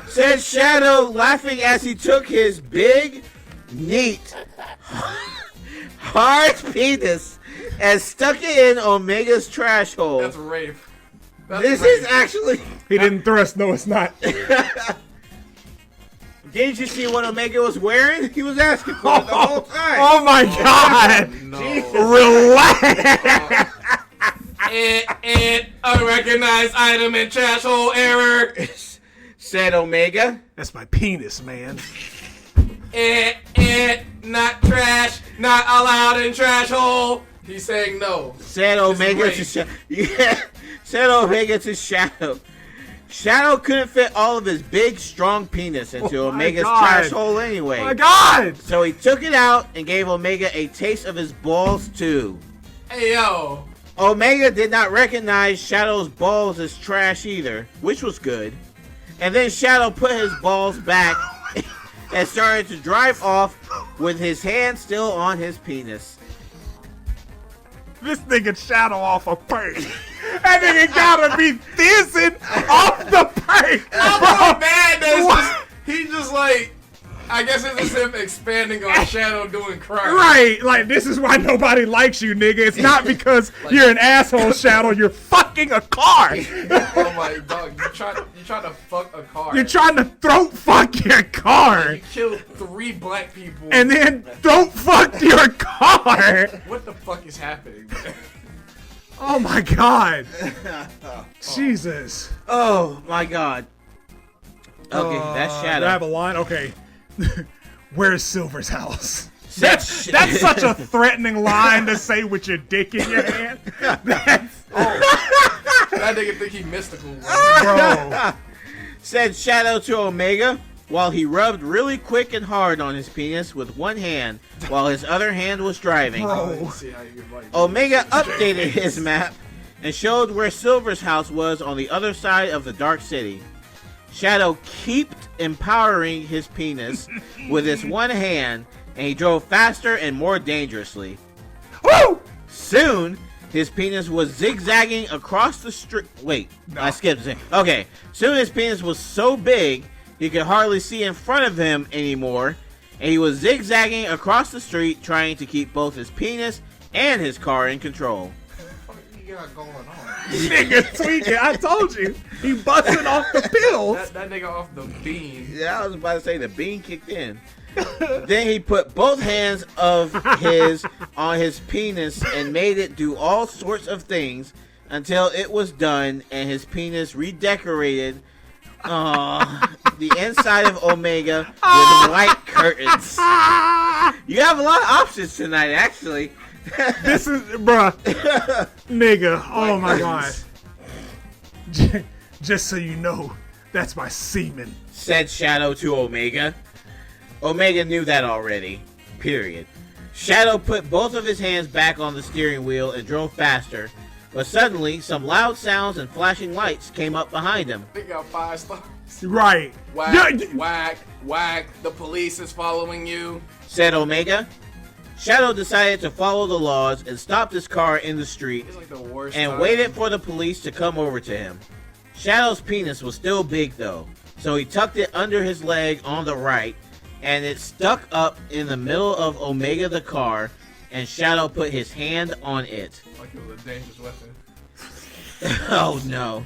S1: Said Shadow, laughing as he took his big, neat, hard penis and stuck it in Omega's trash hole.
S2: That's rape.
S1: This is actually...
S3: He didn't thrust. No, it's not.
S1: Didn't you see what Omega was wearing? He was asking for it the whole time.
S3: Oh my God.
S2: No.
S3: Relax.
S2: And unrecognized item in trash hole error.
S1: Said Omega.
S3: That's my penis, man.
S2: And not trash, not allowed in trash hole. He's saying no.
S1: Said Omega to Shadow. Yeah. Said Omega to Shadow. Shadow couldn't fit all of his big, strong penis into Omega's trash hole anyway.
S3: Oh my God.
S1: So he took it out and gave Omega a taste of his balls too.
S2: Hey, yo.
S1: Omega did not recognize Shadow's balls as trash either, which was good. And then Shadow put his balls back and started to drive off with his hand still on his penis.
S3: This nigga Shadow off a perk. That nigga gotta be fizzing off the perk.
S2: I'm so mad that he just like, I guess it's just him expanding on Shadow doing crime.
S3: Right, like this is why nobody likes you, nigga. It's not because you're an asshole, Shadow. You're fucking a car.
S2: Oh my dog, you trying to fuck a car.
S3: You're trying to throat fuck your car,
S2: You killed 3 black people.
S3: and then throat fuck your car.
S2: What the fuck is happening, man?
S3: Oh my God. Jesus.
S1: Oh my God. Okay, that's Shadow.
S3: Do I have a line? Okay. Where's Silver's house?
S1: That's
S3: That's such a threatening line to say with your dick in your hand. That's,
S2: That nigga think he mystical.
S3: bro.
S1: Said Shadow to Omega while he rubbed really quick and hard on his penis with one hand while his other hand was driving.
S3: Bro.
S2: See how you can like.
S1: Omega updated his map and showed where Silver's house was on the other side of the Dark City. Shadow kept empowering his penis with his one hand, and he drove faster and more dangerously.
S3: Woo!
S1: Soon, his penis was zigzagging across the street. Wait, I skipped it. Okay, soon his penis was so big he could hardly see in front of him anymore, and he was zigzagging across the street trying to keep both his penis and his car in control.
S2: What you got going on?
S3: Nigga tweaking. I told you. He busting off the pills.
S2: That nigga off the bean.
S1: Yeah, I was about to say the bean kicked in. Then he put both hands of his on his penis and made it do all sorts of things until it was done and his penis redecorated the inside of Omega with white curtains. You have a lot of options tonight, actually.
S3: This is, bruh. Nigga. Oh my God. Just so you know, that's my semen.
S1: Said Shadow to Omega. Omega knew that already. Period. Shadow put both of his hands back on the steering wheel and drove faster, but suddenly some loud sounds and flashing lights came up behind him.
S2: They got 5 stars.
S3: Right.
S2: Whack,
S3: Yeah,
S2: whack, whack. The police is following you.
S1: Said Omega. Shadow decided to follow the laws and stopped his car in the street
S2: It's like the worst.
S1: and
S2: time.
S1: waited for the police to come over to him. Shadow's penis was still big though, so he tucked it under his leg on the right, and it stuck up in the middle of Omega the car, and Shadow put his hand on it.
S2: Like it was a dangerous weapon.
S1: Oh no.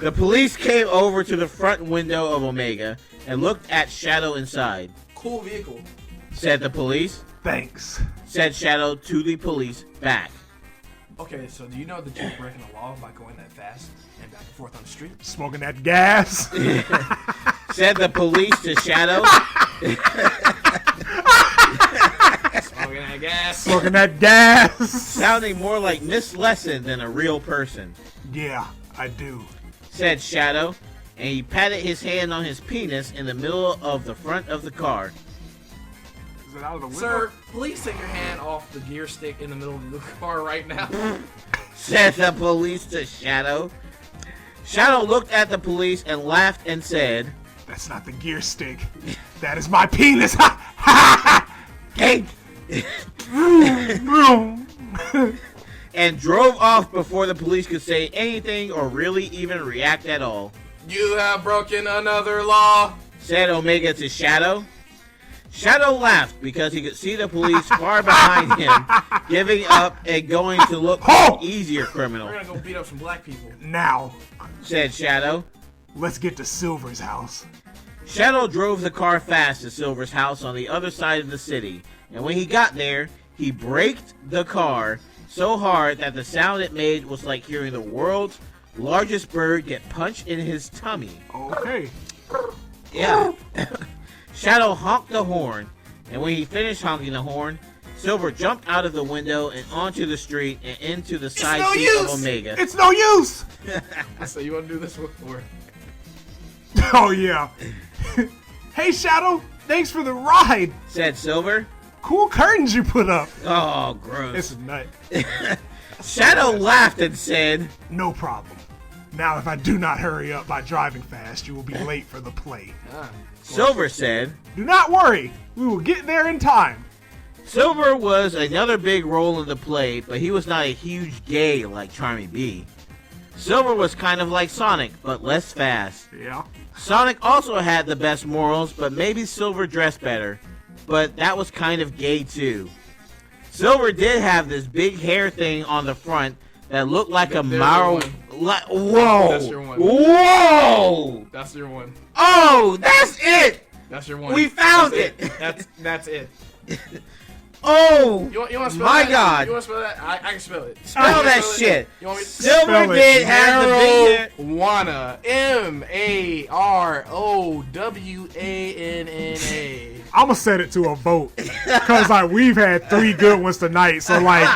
S1: The police came over to the front window of Omega and looked at Shadow inside.
S2: Cool vehicle.
S1: Said the police.
S3: Thanks.
S1: Said Shadow to the police back.
S2: Okay, so do you know that you're breaking the law by going that fast and back and forth on the street?
S3: Smoking that gas.
S1: said the police to Shadow.
S2: Smoking that gas.
S3: Smoking that gas.
S1: Sounding more like Miss Lesson than a real person.
S3: Yeah, I do.
S1: Said Shadow, and he patted his hand on his penis in the middle of the front of the car.
S3: Is it out of the window?
S2: Sir, please take your hand off the gear stick in the middle of the car right now.
S1: Said the police to Shadow. Shadow looked at the police and laughed and said,
S3: That's not the gear stick. That is my penis. Ha ha
S1: "Hey!"
S3: ha.
S1: and drove off before the police could say anything or really even react at all.
S2: You have broken another law.
S1: Said Omega to Shadow. Shadow laughed because he could see the police far behind him, giving up and going to look for an easier criminal.
S2: We're gonna go beat up some black people.
S3: Now,
S1: Said Shadow.
S3: let's get to Silver's house.
S1: Shadow drove the car fast to Silver's house on the other side of the city, and when he got there, he braked the car so hard that the sound it made was like hearing the world's largest bird get punched in his tummy.
S3: Okay.
S1: Yeah. Shadow honked the horn, and when he finished honking the horn, Silver jumped out of the window and onto the street and into the side
S3: no
S1: seat
S3: use.
S1: of Omega.
S3: It's no use.
S2: So you want to do this before?
S3: Oh, yeah. Hey, Shadow. Thanks for the ride.
S1: Said Silver.
S3: Cool curtains you put up.
S1: Oh, gross.
S3: It's a nut.
S1: Shadow laughed and said,
S3: No problem. Now, if I do not hurry up by driving fast, you will be late for the play.
S1: Silver said,
S3: Do not worry. We will get there in time.
S1: Silver was another big role in the play, but he was not a huge gay like Charmy B. Silver was kind of like Sonic, but less fast.
S3: Yeah.
S1: Sonic also had the best morals, but maybe Silver dressed better. But that was kind of gay too. Silver did have this big hair thing on the front that looked like a Maro. Whoa!
S2: That's your one.
S1: Whoa!
S2: That's your one.
S1: Oh, that's it!
S2: That's your one.
S1: We found
S2: That's That's it.
S1: Oh!
S2: You want to spell
S1: My
S2: that?
S1: God.
S2: You want to spell that? I can spell it.
S1: Spell that shit.
S2: You want me to
S1: Silver
S3: Spell it.
S1: did have the big hair.
S2: Marijuana. MAROWANNA.
S3: I'm gonna set it to a vote because like we've had 3 good ones tonight. So like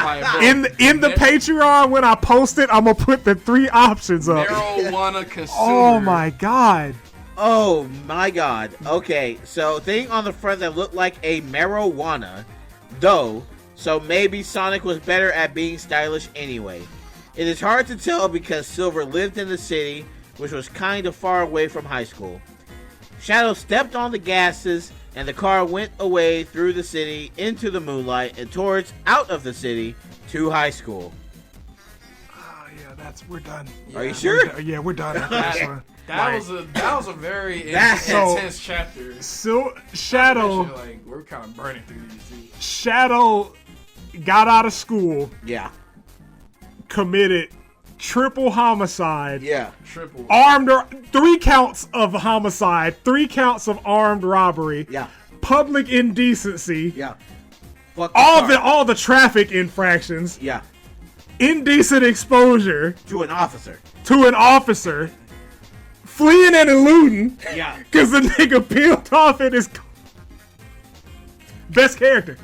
S3: in the Patreon when I post it, I'm gonna put the 3 options up.
S2: Marijuana consumer.
S3: Oh my god!
S1: Oh my god. Okay, so thing on the front that looked like a marijuana, though, so maybe Sonic was better at being stylish anyway. It is hard to tell because Silver lived in the city, which was kind of far away from high school. Shadow stepped on the gases, and the car went away through the city into the moonlight and towards out of the city to high school.
S3: Oh yeah, we're done.
S1: Are you sure?
S3: Yeah, we're done. At this one.
S2: That was a very
S1: So-
S2: intense chapter.
S3: So Shadow
S2: Like, we're kind of burning through these. See?
S3: Shadow got out of school,
S1: Yeah.
S3: committed triple homicide,
S1: Yeah.
S2: Triple.
S3: armed 3 counts of homicide, 3 counts of armed robbery,
S1: Yeah.
S3: public indecency,
S1: Yeah. Fuck
S3: all the traffic infractions,
S1: Yeah.
S3: indecent exposure
S1: To an officer.
S3: to an officer, fleeing and eluding
S1: Yeah.
S3: because the nigga peeled off in his best character.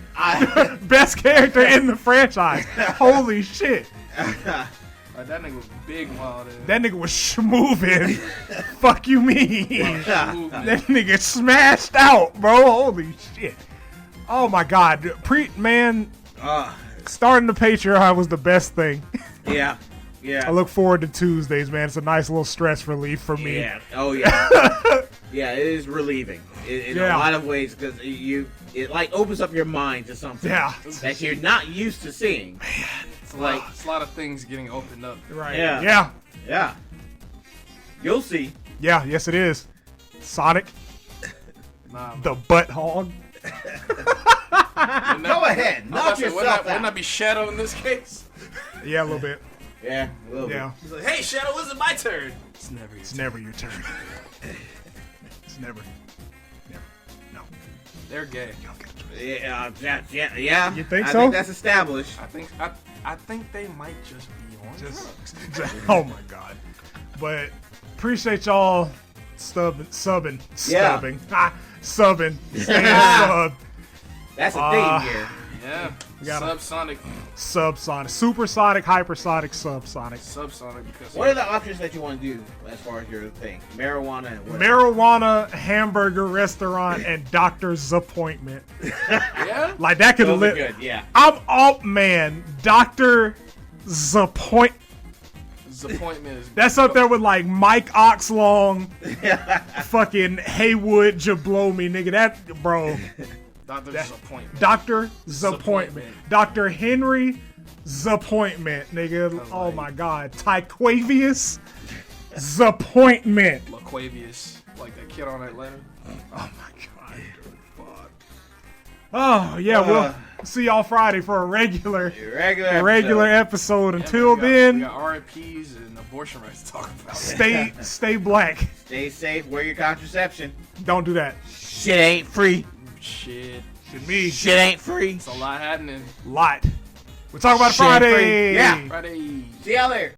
S3: Best character in the franchise. Holy shit.
S2: Like, that nigga was big wild.
S3: That nigga was schmoving. Fuck you mean? That nigga smashed out, bro. Holy shit. Oh my god. Starting the Patreon was the best thing.
S1: Yeah.
S3: I
S1: Yeah.
S3: look forward to Tuesdays, man. It's a nice little stress relief for me.
S1: Yeah. Oh yeah. Yeah, it is relieving in
S3: Yeah.
S1: a lot of ways because it like opens up your mind to something
S3: Yeah.
S1: that you're not used to seeing.
S2: It's like it's a lot of things getting opened up.
S3: Right.
S1: Yeah.
S3: Yeah.
S1: Yeah. You'll see.
S3: Yeah, yes it is. Sonic,
S2: Nah,
S3: the butt hog.
S1: Go ahead. Knock yourself
S2: Wouldn't that
S1: out.
S2: be Shadow in this case?
S3: Yeah, a little bit.
S1: Yeah. A little
S3: Yeah.
S2: He's like, hey, Shadow, is it my turn? It's never your
S3: It's
S2: turn.
S3: never your turn. It's never. No.
S2: They're gay.
S3: You don't get a choice.
S1: bit. Yeah.
S3: You think
S1: I
S3: so?
S1: think that's established.
S2: I think they might just be on drugs.
S3: Oh my god. But appreciate y'all Subbing.
S1: Yeah.
S3: Subbing. Staying sub.
S1: That's a theme here.
S2: Yeah.
S3: got a-
S2: Subsonic.
S3: Subsonic. Supersonic, hypersonic, subsonic.
S2: Subsonic. Because
S1: What are the options that you want to do as far as your thing? Marijuana and what?
S3: Marijuana, hamburger restaurant, and doctor's appointment.
S2: Yeah.
S3: Like that could
S1: Those are
S3: live.
S1: good, yeah.
S3: I'm up, man. Doctor's appointment.
S2: Disappointment is.
S3: That's up there with like Mike Oxlong, fucking Haywood Jablomi, nigga. That, bro.
S2: Doctor's disappointment.
S3: Doctor's appointment.
S2: Disappointment.
S3: Dr. Henry Zappointment, nigga. Oh my God. Tyquavius Zappointment.
S2: LaQuavius, like that kid on that letter.
S3: Oh my God. Fuck. Oh yeah, we'll see y'all Friday for a regular
S1: Regular
S3: episode.
S2: Yeah,
S3: Until
S2: man, we
S3: then,
S2: got RIPs and abortion rights to talk about.
S3: stay black.
S1: Stay safe. Wear your contraception.
S3: Don't do that.
S1: Shit ain't free.
S2: Shit.
S3: Should me.
S1: Shit ain't free.
S2: It's a lot happening.
S3: Lot. We'll talk about it
S1: Shit ain't
S3: Friday.
S1: free. Yeah.
S2: Friday.
S1: See y'all there.